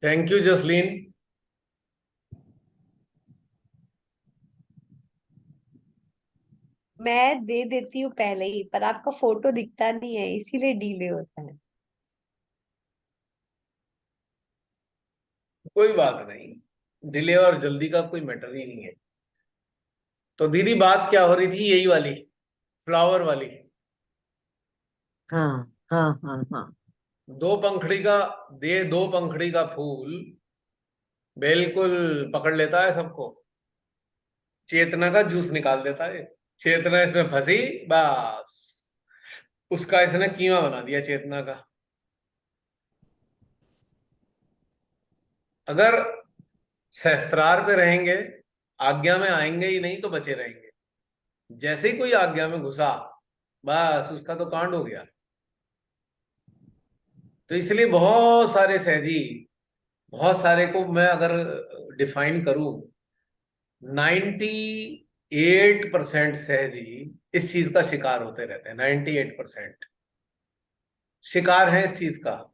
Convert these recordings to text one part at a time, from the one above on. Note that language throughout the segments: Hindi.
Thank you Jasleen. मैं दे देती हूँ पहले ही, पर आपका फोटो दिखता नहीं है इसीलिए डिले होता है। कोई बात नहीं, डिले और जल्दी का कोई मैटर ही नहीं है। तो दीदी बात क्या हो रही थी, यही वाली फ्लावर वाली। हाँ हाँ हाँ हाँ। दो पंखड़ी का दो पंखड़ी का फूल बिल्कुल पकड़ लेता है सबको, चेतना का जूस निकाल देता है। चेतना इसमें फंसी, बस उसका इसने कीमा बना दिया चेतना का। अगर सहस्त्रार पे रहेंगे, आज्ञा में आएंगे ही नहीं तो बचे रहेंगे। जैसे ही कोई आज्ञा में घुसा, बस उसका तो कांड हो गया। तो इसलिए बहुत सारे सहजी, बहुत सारे को मैं अगर डिफाइन करूं, 98% सहजी इस चीज का शिकार होते रहते हैं। 98% शिकार है इस चीज का।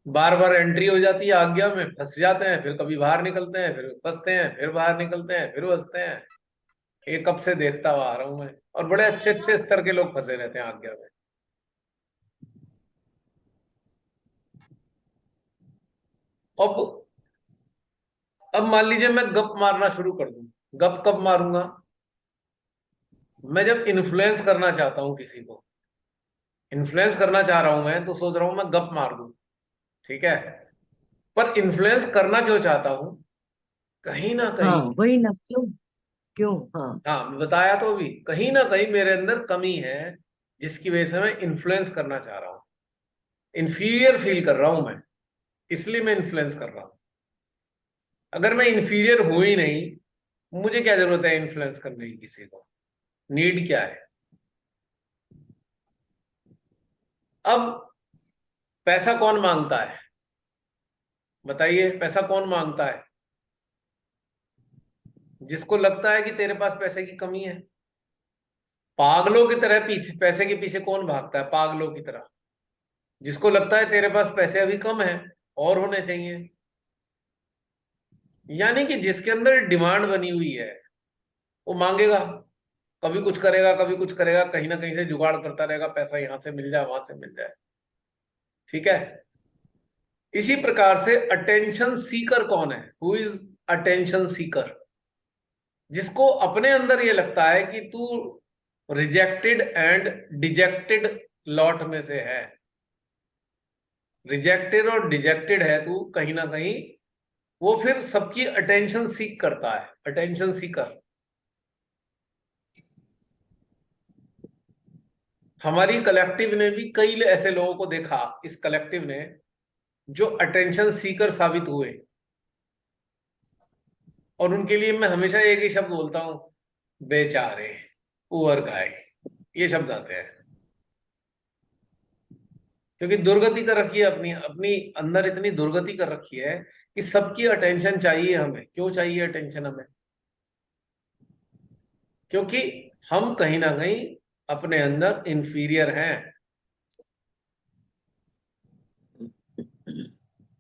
बार बार एंट्री हो जाती है आज्ञा में, फंस जाते हैं, फिर कभी बाहर निकलते हैं, फिर फंसते हैं, फिर बाहर निकलते हैं, फिर फंसते हैं। ये कब से देखता हुआ आ रहा हूं मैं, और बड़े अच्छे अच्छे स्तर के लोग फंसे रहते हैं आज्ञा में। अब अब मान लीजिए मैं गप मारना शुरू कर दूं। गप कब मारूंगा? मैं जब इन्फ्लुएंस करना चाहता हूं किसी को, इन्फ्लुएंस करना चाह रहा हूं मैं, तो सोच रहा हूं मैं गप मार दूं। ठीक है, पर इन्फ्लुएंस करना क्यों चाहता हूं? कहीं ना हाँ कहीं, वही ना, क्यों? क्यों? हाँ। हाँ मैं बताया तो अभी, कहीं ना कहीं मेरे अंदर कमी है जिसकी वजह से मैं इन्फ्लुएंस करना चाह रहा हूं। इंफीरियर फील कर रहा हूं मैं, इसलिए मैं इन्फ्लुएंस कर रहा हूं। अगर मैं इंफीरियर हूं ही नहीं, मुझे क्या जरूरत है इन्फ्लुएंस करने की किसी को? नीड क्या है? अब पैसा कौन मांगता है? बताइए, पैसा कौन मांगता है? जिसको लगता है कि तेरे पास पैसे की कमी है। पागलों की तरह पीछे, पैसे के पीछे कौन भागता है पागलों की तरह? जिसको लगता है तेरे पास पैसे अभी कम है और होने चाहिए। यानी कि जिसके अंदर डिमांड बनी हुई है, वो मांगेगा। कभी कुछ करेगा, कभी कुछ करेगा, कहीं ना कहीं से जुगाड़ करता रहेगा, पैसा यहां से मिल जाए, वहां से मिल जाए। ठीक है। इसी प्रकार से अटेंशन सीकर कौन है? Who is attention seeker? जिसको अपने अंदर ये लगता है कि तू रिजेक्टेड एंड डिजेक्टेड लॉट में से है। रिजेक्टेड और डिजेक्टेड है तू कहीं ना कहीं। वो फिर सबकी अटेंशन सीक करता है, अटेंशन सीकर। हमारी कलेक्टिव ने भी कई ऐसे लोगों को देखा, इस कलेक्टिव ने, जो अटेंशन सीकर साबित हुए। और उनके लिए मैं हमेशा एक ही शब्द बोलता हूं, बेचारे, पुअर गाय। ये शब्द आते हैं, क्योंकि दुर्गति कर रखी है अपनी अपनी अंदर, इतनी दुर्गति कर रखी है कि सबकी अटेंशन चाहिए हमें। क्यों चाहिए अटेंशन हमें? क्योंकि हम कहीं ना कहीं अपने अंदर इंफीरियर हैं।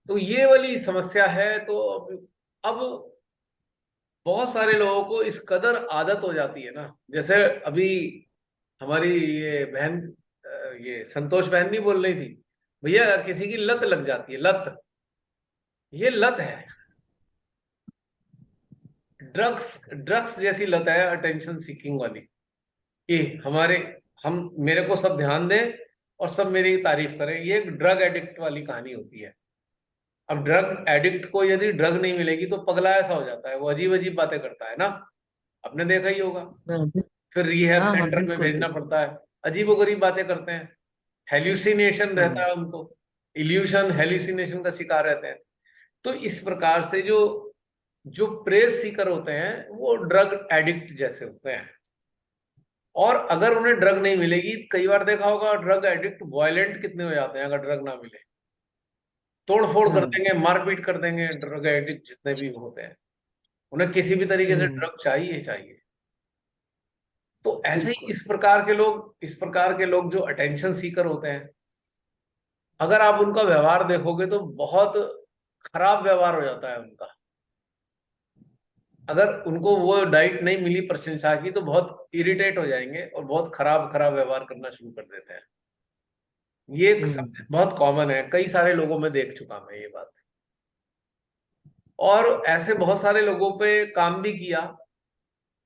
तो ये वाली समस्या है। तो अब बहुत सारे लोगों को इस कदर आदत हो जाती है ना। जैसे अभी हमारी ये बहन, ये संतोष बहन नहीं बोल रही थी, भैया किसी की लत लग जाती है, लत। ये लत है, ड्रग्स, ड्रग्स जैसी लत है अटेंशन सीकिंग वाली। कि हमारे, हम, मेरे को सब ध्यान दें और सब मेरी तारीफ करें। ये एक ड्रग एडिक्ट वाली कहानी होती है। अब ड्रग एडिक्ट को यदि ड्रग नहीं मिलेगी तो पगला ऐसा हो जाता है, वो अजीब अजीब बातें करता है ना। आपने देखा ही होगा। हाँ फिर रिहैब हाँ हाँ, सेंटर में बिल्कुल भेजना बिल्कुल। पड़ता है। अजीबोगरीब बातें करते हैं, हेल्यूसिनेशन रहता हाँ है उनको, इल्यूशन हेल्यूसिनेशन का शिकार रहते हैं। तो इस प्रकार से जो जो प्रेस सीकर होते हैं वो ड्रग एडिक्ट जैसे होते हैं। और अगर उन्हें ड्रग नहीं मिलेगी, कई बार देखा होगा ड्रग एडिक्ट वायलेंट कितने हो जाते हैं अगर ड्रग ना मिले। तोड़ फोड़ कर हाँ। देंगे, मारपीट कर देंगे। ड्रग एडिक्ट जितने भी होते हैं, उन्हें किसी भी तरीके से हम्म। ड्रग चाहिए चाहिए। तो ऐसे ही बिल्कुल। इस प्रकार के लोग, इस प्रकार के लोग जो अटेंशन सीकर होते हैं, अगर आप उनका व्यवहार देखोगे तो बहुत खराब व्यवहार हो जाता है उनका। अगर उनको वो डाइट नहीं मिली प्रशंसा की तो बहुत इरिटेट हो जाएंगे और बहुत खराब खराब व्यवहार करना शुरू कर देते हैं। ये एक हम्म। सब्जेक्ट बहुत कॉमन है, कई सारे लोगों में देख चुका मैं ये बात। और ऐसे बहुत सारे लोगों पे काम भी किया,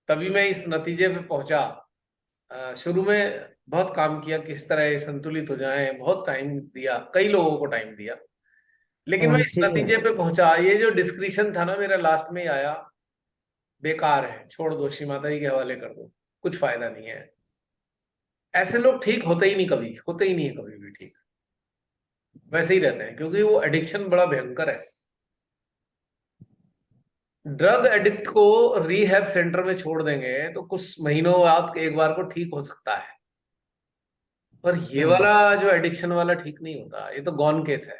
तभी मैं इस नतीजे पे पहुंचा। शुरू में बहुत काम किया किस तरह ये संतुलित हो जाए, बहुत टाइम दिया, कई लोगों को टाइम दिया, लेकिन मैं हाँ इस जी हाँ। नतीजे पे पहुंचा। ये जो डिस्क्रिप्शन था ना मेरा लास्ट में ही आया, बेकार है, छोड़ दो, श्री माता जी के हवाले कर दो, कुछ फायदा नहीं है। ऐसे लोग ठीक होते ही नहीं, कभी होते ही नहीं है कभी भी ठीक, वैसे ही रहते हैं, क्योंकि वो एडिक्शन बड़ा भयंकर है। ड्रग एडिक्ट को रिहैब सेंटर में छोड़ देंगे तो कुछ महीनों बाद एक बार को ठीक हो सकता है, पर ये हाँ। वाला जो एडिक्शन वाला ठीक नहीं होता, ये तो गॉन केस है।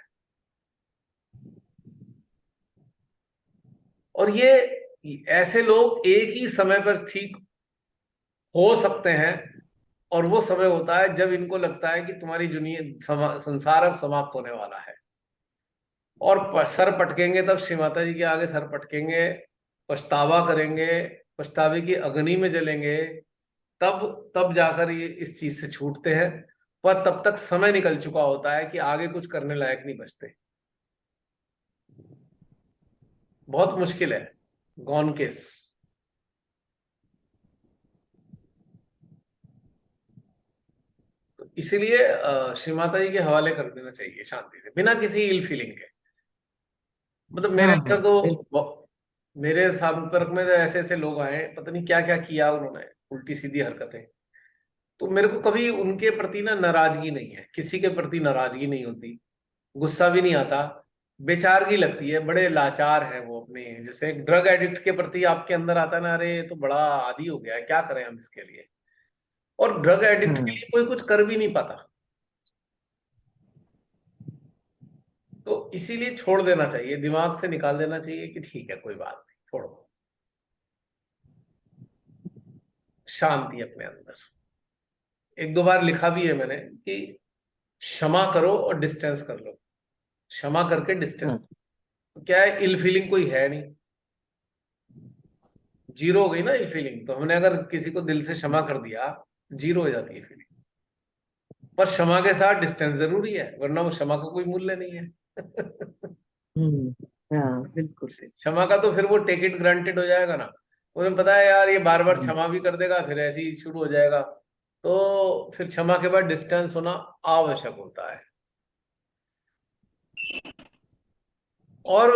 और ये ऐसे लोग एक ही समय पर ठीक हो सकते हैं, और वो समय होता है जब इनको लगता है कि तुम्हारी दुनिया संसार अब समाप्त होने वाला है, और सर पटकेंगे, तब श्री माता जी के आगे सर पटकेंगे, पछतावा करेंगे, पछतावे की अग्नि में जलेंगे, तब तब जाकर ये इस चीज से छूटते हैं। पर तब तक समय निकल चुका होता है कि आगे कुछ करने लायक नहीं बचते। बहुत मुश्किल है, गॉन केस। तो इसीलिए श्री माता जी के हवाले कर देना चाहिए शांति से, बिना किसी इल फीलिंग के। मतलब मेरे हाँ हाँ अंदर बिल्कुल। तो, मेरे संपर्क में तो ऐसे ऐसे लोग आए, पता नहीं क्या क्या किया उन्होंने, उल्टी सीधी हरकतें। तो मेरे को कभी उनके प्रति ना नाराजगी नहीं है, किसी के प्रति नाराजगी नहीं होती, गुस्सा भी नहीं आता, बेचारगी लगती है, बड़े लाचार है वो अपने। जैसे एक ड्रग एडिक्ट के प्रति आपके अंदर आता है ना, अरे ये तो बड़ा आदी हो गया है, क्या करें हम इसके लिए। और ड्रग एडिक्ट के हाँ लिए कोई कुछ कर भी नहीं पाता, तो इसीलिए छोड़ देना चाहिए, दिमाग से निकाल देना चाहिए कि ठीक है कोई बात नहीं, छोड़ो। शांति अपने अंदर। एक दो बार लिखा भी है मैंने कि क्षमा करो और डिस्टेंस कर लो, क्षमा करके हाँ। डिस्टेंस। तो क्या है, इल फीलिंग कोई है नहीं, जीरो हो गई ना इल फीलिंग। तो हमने अगर किसी को दिल से क्षमा कर दिया, जीरो हो जाती है फीलिंग। पर क्षमा के साथ डिस्टेंस जरूरी है, वरना वो क्षमा का कोई मूल्य नहीं है। हम्म। हाँ बिल्कुल बिल्कुल। क्षमा का तो फिर वो टेक इट ग्रांटेड हो जाएगा ना, उन्हें पता है यार ये बार बार हम्म। क्षमा भी कर देगा, फिर ऐसे ही शुरू हो जाएगा। तो फिर क्षमा के बाद डिस्टेंस होना आवश्यक होता है। और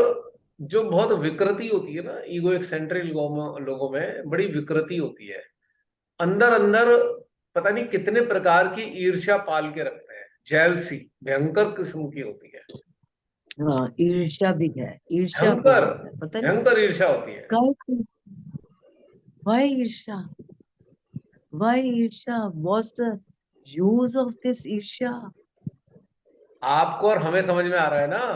जो बहुत विकृति होती है ना, ईगो एक्सेंट्रिक लोगों में बड़ी विकृति होती है, अंदर अंदर पता नहीं कितने प्रकार की ईर्ष्या पाल के रखते हैं, जेलसी भयंकर किस्म की होती है। हाँ ईर्ष्या भी है, ईर्ष्या भयंकर बहुत है, पता नहीं भयंकर ईर्ष्या होती है। काय। वाई ईर्ष्या? वाई ईर्ष्या? What's the use of this ईर्ष्या? आपको और हमें समझ में आ रहा है ना,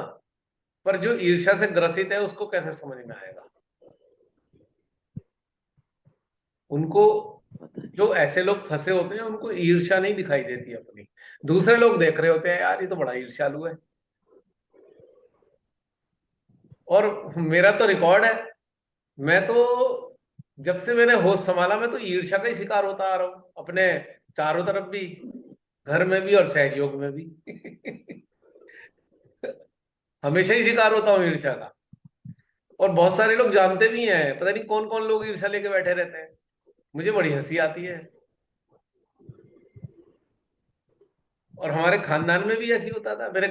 पर जो ईर्ष्या से ग्रसित है उसको कैसे समझ में आएगा। उनको, पता नहीं। जो ऐसे लोग फंसे होते हैं उनको ईर्ष्या नहीं दिखाई देती अपनी, दूसरे लोग देख रहे होते हैं यार ये तो बड़ा ईर्ष्यालु है। और मेरा तो रिकॉर्ड है, मैं तो जब से मैंने होश संभाला मैं तो ईर्ष्या का ही शिकार होता आ रहा हूं, अपने चारों तरफ भी, घर में भी और सहयोग में भी। हमेशा ही शिकार होता हूँ ईर्ष्या का। और बहुत सारे लोग जानते भी हैं, पता नहीं कौन कौन लोग ईर्ष्या लेके बैठे रहते हैं, मुझे बड़ी हंसी आती है। और हमारे खानदान में भी ऐसी होता था, मेरे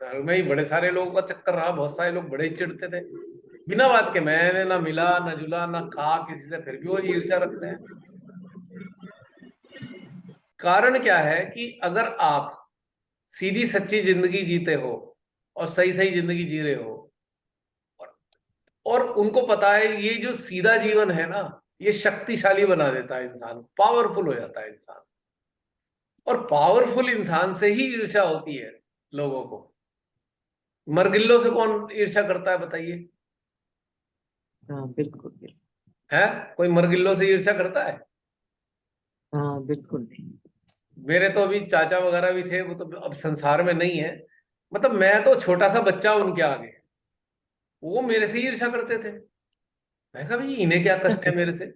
घर में ही बड़े सारे लोगों का चक्कर रहा, बहुत सारे लोग बड़े ही चिढ़ते थे बिना बात के, मैंने ना मिला ना जुला ना खा किसी से, फिर भी वो ईर्ष्या रखते हैं। कारण क्या है कि अगर आप सीधी सच्ची जिंदगी जीते हो और सही सही जिंदगी जी रहे हो, और, और उनको पता है ये जो सीधा जीवन है ना, ये शक्तिशाली बना देता है इंसान, पावरफुल हो जाता है इंसान। और पावरफुल इंसान से ही ईर्ष्या होती है लोगों को। मरगिल्लो से कौन ईर्ष्या करता है बताइए? हाँ बिल्कुल बिल्कुल। है, कोई मरगिल्लो से ईर्ष्या करता है? हाँ बिल्कुल नहीं। मेरे तो अभी चाचा वगैरह भी थे, वो तो अब संसार में नहीं है, मतलब मैं तो छोटा सा बच्चा उनके आगे, वो मेरे से ही ईर्ष्या करते थे। मैं कहा भाई इन्हें क्या कष्ट है मेरे से।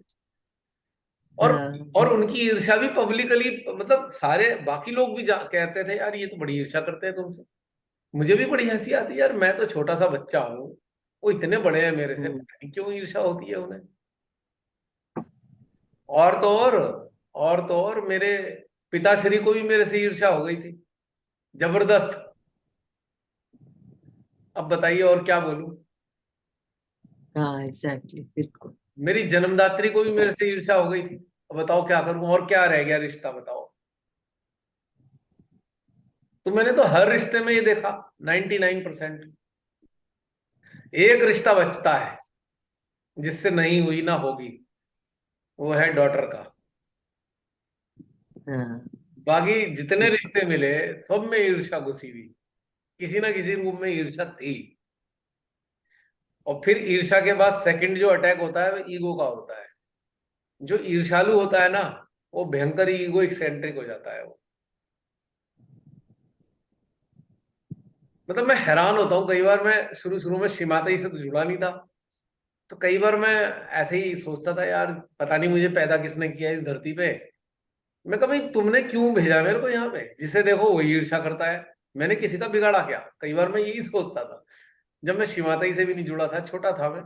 और और बिल्कुल। उनकी ईर्ष्या भी पब्लिकली, मतलब सारे बाकी लोग भी कहते थे यार ये तो बड़ी ईर्ष्या करते हैं तुमसे। मुझे भी बड़ी हंसी आती है यार, मैं तो छोटा सा बच्चा हूँ, वो इतने बड़े हैं मेरे से, हम्म, पता नहीं क्यों ईर्ष्या होती है उन्हें। और तो और तो और मेरे पिताश्री को भी मेरे से ईर्ष्या हो गई थी, जबरदस्त। अब बताइए और क्या बोलूं। हाँ एग्जैक्टली, बिल्कुल। मेरी जन्मदात्री को भी मेरे से ईर्ष्या हो गई थी। अब बताओ क्या करूं, और क्या रह गया रिश्ता, बताओ। तो मैंने तो हर रिश्ते में ये देखा, 99%। एक रिश्ता बचता है जिससे नहीं हुई ना होगी, वो है डॉटर का। हाँ बाकी जितने बिल्कुल। रिश्ते मिले सब में ईर्ष्या घुसी हुई, किसी ना किसी रूप में ईर्ष्या थी। और फिर ईर्ष्या के बाद सेकंड जो अटैक होता है वो ईगो का होता है। जो ईर्ष्यालु होता है ना, वो भयंकर ईगो एक्सेंट्रिक हो जाता है वो। मतलब मैं हैरान होता हूँ कई बार, मैं शुरू शुरू में शिमाता से तो जुड़ा नहीं था, तो कई बार मैं ऐसे ही सोचता था यार पता नहीं मुझे पैदा किसने किया इस धरती पे। मैं कहा भाई तुमने क्यों भेजा मेरे को यहाँ पे, जिसे देखो वही ईर्ष्या करता है, मैंने किसी का बिगाड़ा क्या। कई बार मैं यही सोचता था जब मैं शिमाताई से भी नहीं जुड़ा था, छोटा था मैं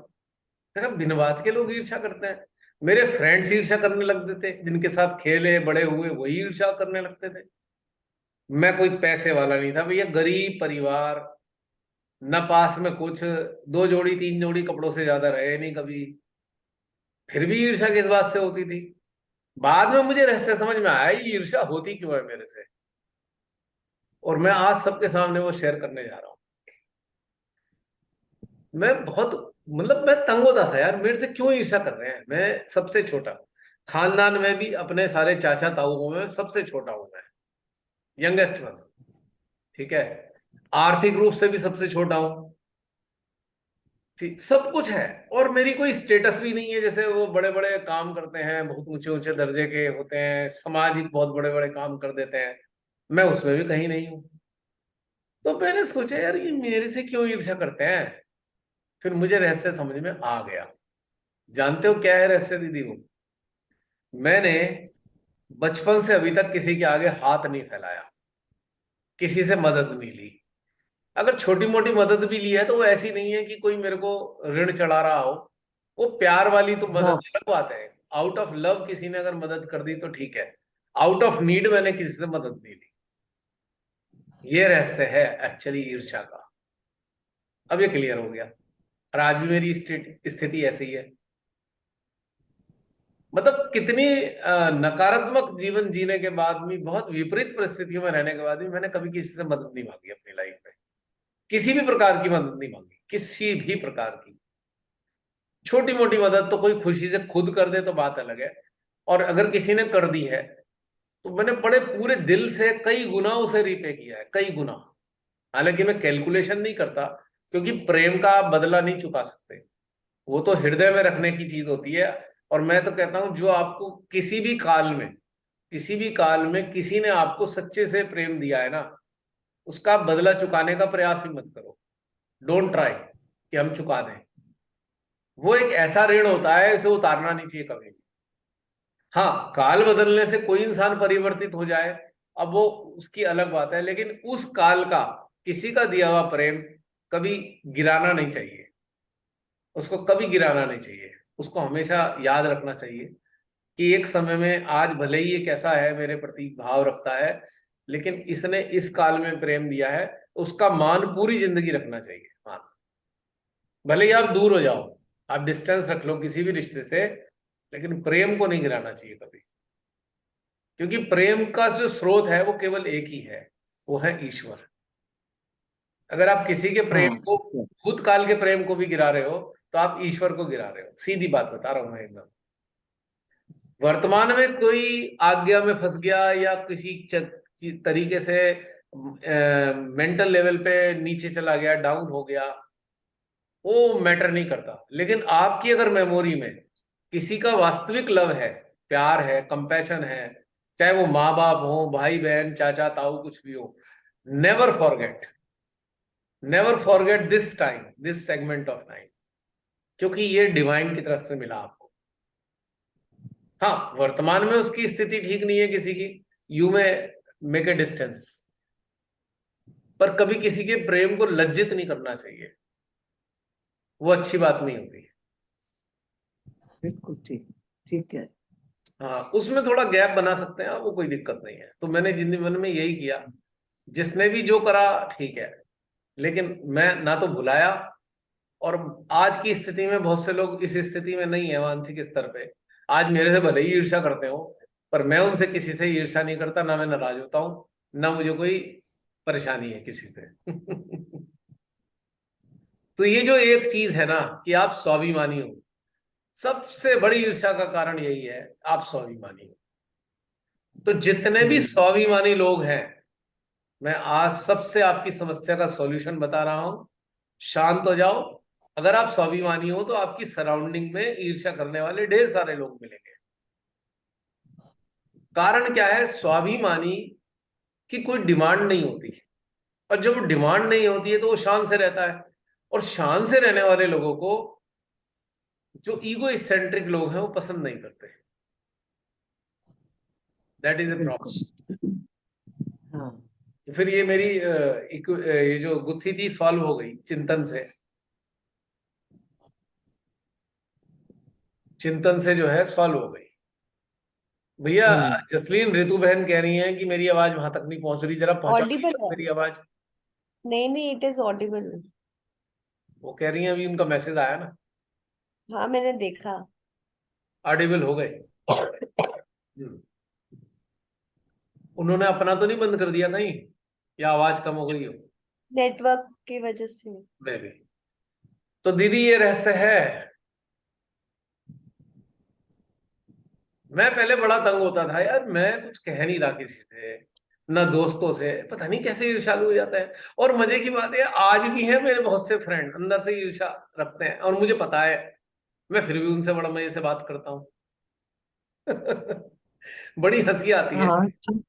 कहा बिन बात के लोग ईर्ष्या करते हैं। मेरे फ्रेंड्स ईर्ष्या करने लगते थे, जिनके साथ खेले बड़े हुए वही ईर्ष्या करने लगते थे। मैं कोई पैसे वाला नहीं था भैया, गरीब परिवार, न पास में कुछ, दो जोड़ी तीन जोड़ी कपड़ों से ज्यादा रहे नहीं कभी, फिर भी ईर्ष्या किस बात से होती थी। बाद में मुझे रहस्य समझ में आया ये ईर्ष्या होती क्यों है मेरे से, और मैं आज सबके सामने वो शेयर करने जा रहा हूँ। मैं बहुत, मतलब मैं तंग होता था यार, मेरे से क्यों ईर्ष्या कर रहे हैं। मैं सबसे छोटा, खानदान में भी अपने सारे चाचा ताऊओं में सबसे छोटा हूं मैं, यंगेस्ट वन। ठीक है, आर्थिक रूप से भी सबसे छोटा हूं। ठीक, सब कुछ है। और मेरी कोई स्टेटस भी नहीं है, जैसे वो बड़े बड़े काम करते हैं, बहुत ऊंचे ऊंचे दर्जे के होते हैं, सामाजिक बहुत बड़े बड़े काम कर देते हैं, मैं उसमें भी कहीं नहीं हूं। तो मैंने सोचा यार ये मेरे से क्यों ईर्ष्या करते हैं। फिर मुझे रहस्य समझ में आ गया। जानते हो क्या है रहस्य दीदी वो? मैंने बचपन से अभी तक किसी के आगे हाथ नहीं फैलाया, किसी से मदद नहीं ली। अगर छोटी मोटी मदद भी ली है तो वो ऐसी नहीं है कि कोई मेरे को ऋण चढ़ा रहा हो। वो प्यार वाली तो मदद हाँ अलग बात है। आउट ऑफ लव किसी ने अगर मदद कर दी तो ठीक है, आउट ऑफ नीड मैंने किसी से मदद नहीं ली। ये रहस्य है एक्चुअली ईर्ष्या का। अब ये क्लियर हो गया। और आज भी मेरी स्थिति ऐसी ही है। मतलब कितनी नकारात्मक जीवन जीने के बाद भी, बहुत विपरीत परिस्थितियों में रहने के बाद भी, मैंने कभी किसी से मदद नहीं मांगी अपनी लाइफ में। किसी भी प्रकार की मदद नहीं मांगी, किसी भी प्रकार की। छोटी मोटी मदद तो कोई खुशी से खुद कर दे तो बात अलग है, और अगर किसी ने कर दी है तो मैंने बड़े पूरे दिल से कई गुना उसे रिपे किया है, कई गुना। हालांकि मैं कैलकुलेशन नहीं करता, क्योंकि प्रेम का आप बदला नहीं चुका सकते, वो तो हृदय में रखने की चीज होती है। और मैं तो कहता हूं जो आपको किसी भी काल में, किसी भी काल में किसी ने आपको सच्चे से प्रेम दिया है ना, उसका आप बदला चुकाने का प्रयास ही मत करो। डोंट ट्राई कि हम चुका दें। वो एक ऐसा ऋण होता है, उसे उतारना नहीं चाहिए कभी भी। हाँ, काल बदलने से कोई इंसान परिवर्तित हो जाए, अब वो उसकी अलग बात है, लेकिन उस काल का किसी का दिया हुआ प्रेम कभी गिराना नहीं चाहिए। उसको कभी गिराना नहीं चाहिए, उसको हमेशा याद रखना चाहिए कि एक समय में, आज भले ही ये कैसा है मेरे प्रति भाव रखता है, लेकिन इसने इस काल में प्रेम दिया है, उसका मान पूरी जिंदगी रखना चाहिए। मान, भले ही आप दूर हो जाओ, आप डिस्टेंस रख लो किसी भी रिश्ते से, लेकिन प्रेम को नहीं गिराना चाहिए कभी। क्योंकि प्रेम का जो स्रोत है वो केवल एक ही है, वो है ईश्वर। अगर आप किसी के प्रेम हाँ को, भूतकाल के प्रेम को भी गिरा रहे हो, तो आप ईश्वर को गिरा रहे हो। सीधी बात बता रहा हूं मैं एकदम। वर्तमान में कोई आज्ञा में फंस गया या किसी तरीके से मेंटल लेवल पे नीचे चला गया, डाउन हो गया, वो मैटर नहीं करता। लेकिन आपकी अगर मेमोरी में किसी का वास्तविक लव है, प्यार है, कंपैशन है, चाहे वो माँ बाप हो, भाई बहन, चाचा ताऊ, कुछ भी हो, never forget. Never forget this time, this segment of time, क्योंकि ये डिवाइन की तरफ से मिला आपको। हाँ, वर्तमान में उसकी स्थिति ठीक नहीं है किसी की, यू में मेक ए डिस्टेंस, पर कभी किसी के प्रेम को लज्जित नहीं करना चाहिए, वो अच्छी बात नहीं होती। बिल्कुल ठीक, ठीक है। हाँ, उसमें थोड़ा गैप बना सकते हैं आप, वो कोई दिक्कत नहीं है। तो मैंने जिंदगी भर में यही किया, जिसने भी जो करा ठीक है, लेकिन मैं ना तो भुलाया। और आज की स्थिति में बहुत से लोग इस स्थिति में नहीं है मानसिक स्तर पे, आज मेरे से भले ही ईर्ष्या करते हो, पर मैं उनसे किसी से ईर्ष्या नहीं करता, ना मैं नाराज होता हूं, ना मुझे कोई परेशानी है किसी से। तो ये जो एक चीज है ना कि आप स्वाभिमानी हो, सबसे बड़ी ईर्ष्या का कारण यही है, आप स्वाभिमानी हो। तो जितने भी स्वाभिमानी लोग हैं, मैं आज सबसे आपकी समस्या का सॉल्यूशन बता रहा हूं, शांत हो जाओ। अगर आप स्वाभिमानी हो तो आपकी सराउंडिंग में ईर्ष्या करने वाले ढेर सारे लोग मिलेंगे। कारण क्या है, स्वाभिमानी की कोई डिमांड नहीं होती, और जब डिमांड नहीं होती है तो वो शान से रहता है। और शान से रहने वाले लोगों को जो ईगो इसेंट्रिक लोग हैं वो पसंद नहीं करते। दैट इज ए बिल्कुल। प्रॉब्लम। हाँ। तो फिर ये मेरी ये जो गुत्थी थी सॉल्व हो गई चिंतन से। चिंतन से जो है सॉल्व हो गई। भैया, जसलीन ऋतु बहन कह रही हैं कि मेरी आवाज वहां तक नहीं पहुंच रही, जरा पहुंचा ऑडिबल है। मेरी आवाज। नहीं नहीं, इट इज ऑडिबल। वो कह रही हैं अभी उनका मैसेज आया ना, हाँ, मैंने देखा। ऑडिबल हो गए। हम्म। उन्होंने अपना तो नहीं बंद कर दिया कहीं, या आवाज कम हो गई हो? नेटवर्क की वजह से। मैं भी। तो दीदी ये रहस्य है। मैं पहले बड़ा तंग होता था यार, मैं कुछ कह नहीं रहा किसी से, ना दोस्तों से, पता नहीं कैसे ईर्ष्यालु हो जाता है। और मजे की बात है, आज भी है मेरे बहुत से फ्रेंड अंदर से ईर्ष्या रखते हैं, और मुझे पता है, मैं फिर भी उनसे बड़ा मजे से बात करता हूँ। बड़ी हंसी आती है। हाँ ठीक।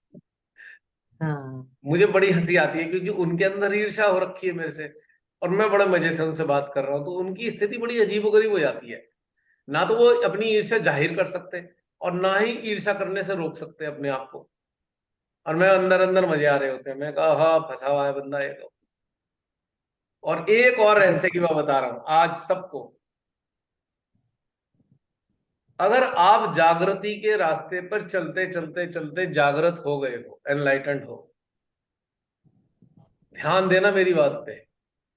हाँ। मुझे बड़ी हंसी आती है क्योंकि उनके अंदर ईर्ष्या हो रखी है मेरे से, और मैं बड़े मजे से उनसे बात कर रहा हूँ, तो उनकी स्थिति बड़ी अजीबोगरीब हो जाती है। ना तो वो अपनी ईर्ष्या जाहिर कर सकते, और ना ही ईर्ष्या करने से रोक सकते अपने आप को। और मैं अंदर अंदर मजे आ रहे होते हैं, मैं कहा हाँ फंसा हुआ है बंदा ये तो। और एक और रहस्य की बिल्कुल। मैं बता रहा हूं आज सबको। अगर आप जागृति के रास्ते पर चलते चलते चलते जागृत हो गए हो, एनलाइटेंड हो, ध्यान देना मेरी बात पे,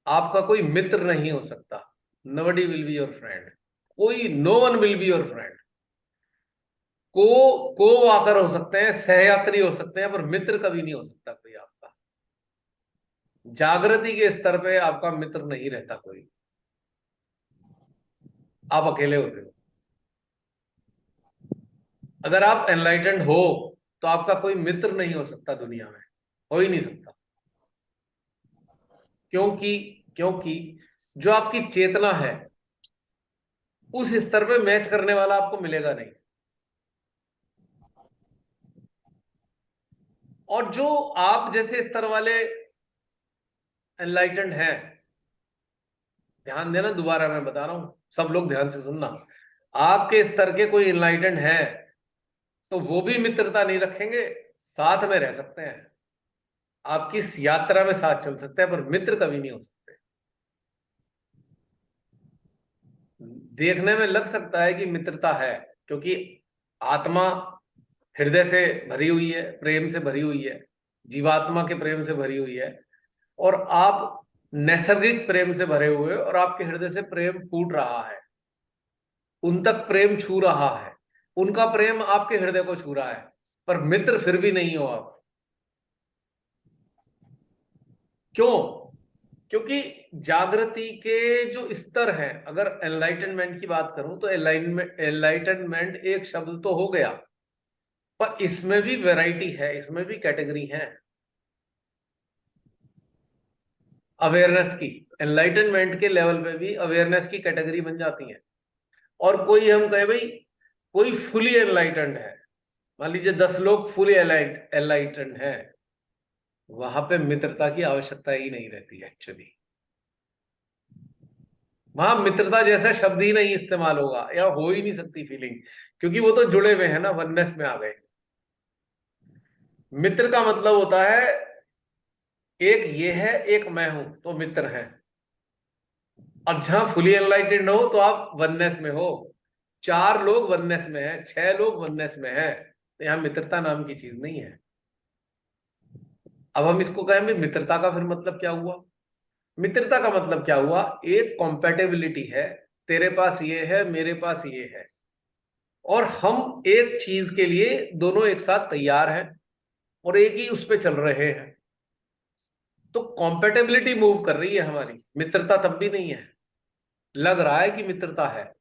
आपका कोई मित्र नहीं हो सकता। Nobody will be your friend. कोई, no one will be your friend. को वाकर हो सकते हैं, सहयात्री हो सकते हैं, पर मित्र कभी नहीं हो सकता कोई आपका। जागृति के स्तर पे आपका मित्र नहीं रहता कोई, आप अकेले होते हो। अगर आप एनलाइटेंड हो तो आपका कोई मित्र नहीं हो सकता दुनिया में, हो ही नहीं सकता। क्योंकि क्योंकि जो आपकी चेतना है उस स्तर पे मैच करने वाला आपको मिलेगा नहीं। और जो आप जैसे स्तर वाले एनलाइटेंड हैं, ध्यान देना, दोबारा मैं बता रहा हूं, सब लोग ध्यान से सुनना, आपके स्तर के कोई एनलाइटेंड है तो वो भी मित्रता नहीं रखेंगे, साथ में रह सकते हैं, आपकी इस यात्रा में साथ चल सकते हैं, पर मित्र कभी नहीं हो सकते। देखने में लग सकता है कि मित्रता है, क्योंकि आत्मा हृदय से भरी हुई है, प्रेम से भरी हुई है, जीवात्मा के प्रेम से भरी हुई है, और आप नैसर्गिक प्रेम से भरे हुए हो, और आपके हृदय से प्रेम फूट रहा है, उन तक प्रेम छू रहा है, उनका प्रेम आपके हृदय को छू रहा है, पर मित्र फिर भी नहीं हो आप। क्यों? क्योंकि जागृति के जो स्तर हैं, अगर एनलाइटनमेंट की बात करूं तो एनलाइटनमेंट एक शब्द तो हो गया, पर इसमें भी वैरायटी है, इसमें भी कैटेगरी है अवेयरनेस की। एनलाइटनमेंट के लेवल पे भी अवेयरनेस की कैटेगरी बन जाती है। और कोई, हम कहे भाई कोई फुली एनलाइटेंड है, मान लीजिए 10 लोग फुली एनलाइटेंड है, वहां पे मित्रता की आवश्यकता ही नहीं रहती एक्चुअली। वहां मित्रता जैसा शब्द ही नहीं इस्तेमाल होगा, या हो ही नहीं सकती फीलिंग, क्योंकि वो तो जुड़े हुए हैं ना, वननेस में आ गए। मित्र का मतलब होता है एक ये है, एक मैं हूं, तो मित्र है। अब जहां फुली एनलाइटेंड हो तो आप वननेस में हो, 4 लोग वननेस में हैं, 6 लोग वननेस में हैं, तो यहां मित्रता नाम की चीज नहीं है। अब हम इसको कहें मित्रता का फिर मतलब क्या हुआ? मित्रता का मतलब क्या हुआ? एक कॉम्पेटेबिलिटी है, तेरे पास ये है, मेरे पास ये है, और हम एक चीज के लिए दोनों एक साथ तैयार हैं और एक ही उस पे चल रहे हैं। तो कॉम्पेटेबिलिटी मूव कर रही है हमारी, मित्रता तब भी नहीं है, लग रहा है कि मित्रता है।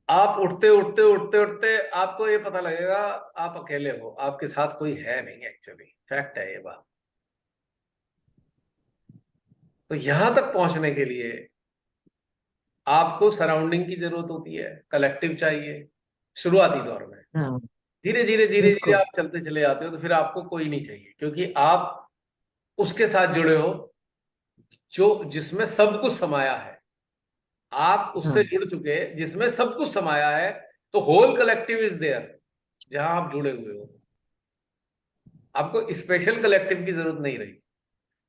आप उठते उठते उठते उठते आपको ये पता लगेगा आप अकेले हो, आपके साथ कोई है नहीं, एक्चुअली फैक्ट है ये बात। तो यहां तक पहुंचने के लिए आपको सराउंडिंग की जरूरत होती है, कलेक्टिव चाहिए शुरुआती दौर में। हाँ धीरे धीरे धीरे धीरे बिल्कुल। आप चलते चले जाते हो तो फिर आपको कोई नहीं चाहिए, क्योंकि आप उसके साथ जुड़े हो जो जिसमें सब कुछ समाया है। आप उससे हाँ। जुड़ चुके जिसमें सब कुछ समाया है, तो होल कलेक्टिव इज देयर जहां आप जुड़े हुए हो। आपको स्पेशल कलेक्टिव की जरूरत नहीं रही।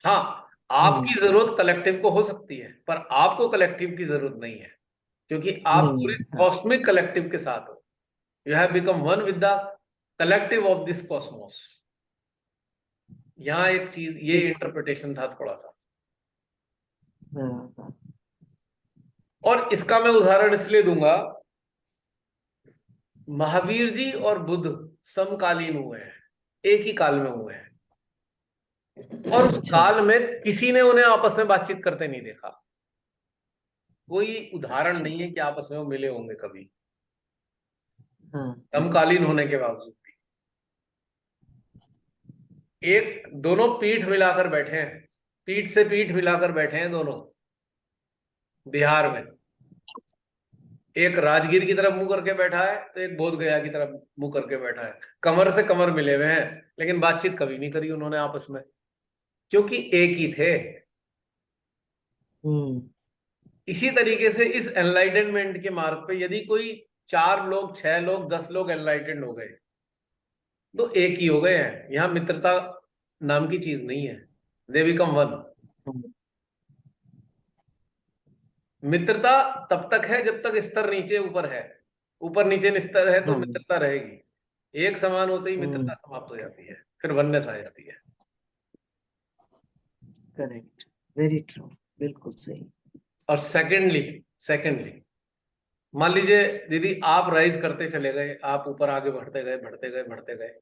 हाँ, हम्म। आपकी जरूरत कलेक्टिव को हो सकती है, पर आपको कलेक्टिव की जरूरत नहीं है, क्योंकि आप नहीं पूरे है, हाँ। कॉस्मिक कलेक्टिव के साथ हो। You have become one with the collective of this Cosmos. यहाँ एक चीज, ये बिल्कुल। इंटरप्रिटेशन था थोड़ा सा। हाँ हाँ। और इसका मैं उदाहरण इसलिए दूंगा, महावीर जी और बुद्ध समकालीन हुए हैं, एक ही काल में हुए हैं, और उस अच्छा। काल में किसी ने उन्हें आपस में बातचीत करते नहीं देखा। कोई उदाहरण अच्छा। नहीं है कि आपस में वो मिले होंगे कभी, हाँ हाँ। समकालीन होने के बावजूद भी। एक दोनों पीठ मिलाकर बैठे हैं, पीठ से पीठ मिलाकर बैठे हैं दोनों, बिहार में। एक राजगीर की तरफ मुंह करके बैठा है, तो एक बोध गया की तरफ मुंह करके बैठा है, कमर से कमर मिले हुए हैं, लेकिन बातचीत कभी नहीं करी उन्होंने आपस में, क्योंकि एक ही थे। हम्म। इसी तरीके से इस एनलाइटनमेंट के मार्ग पे यदि कोई 4 लोग, 6 लोग, 10 लोग एनलाइटेंड हो गए, तो एक ही हो गए हैं। यहाँ मित्रता नाम की चीज नहीं है, दे बिकम वन। हम्म। मित्रता तब तक है जब तक स्तर नीचे ऊपर है, ऊपर नीचे स्तर है तो हाँ। मित्रता रहेगी। एक समान होते ही हम्म। मित्रता समाप्त हो जाती है, फिर वननेस आ जाती है। करेक्ट। Very true. बिल्कुल सही। और सेकेंडली, सेकेंडली मान लीजिए दीदी आप राइज करते चले गए, आप ऊपर आगे बढ़ते गए बढ़ते गए बढ़ते गए,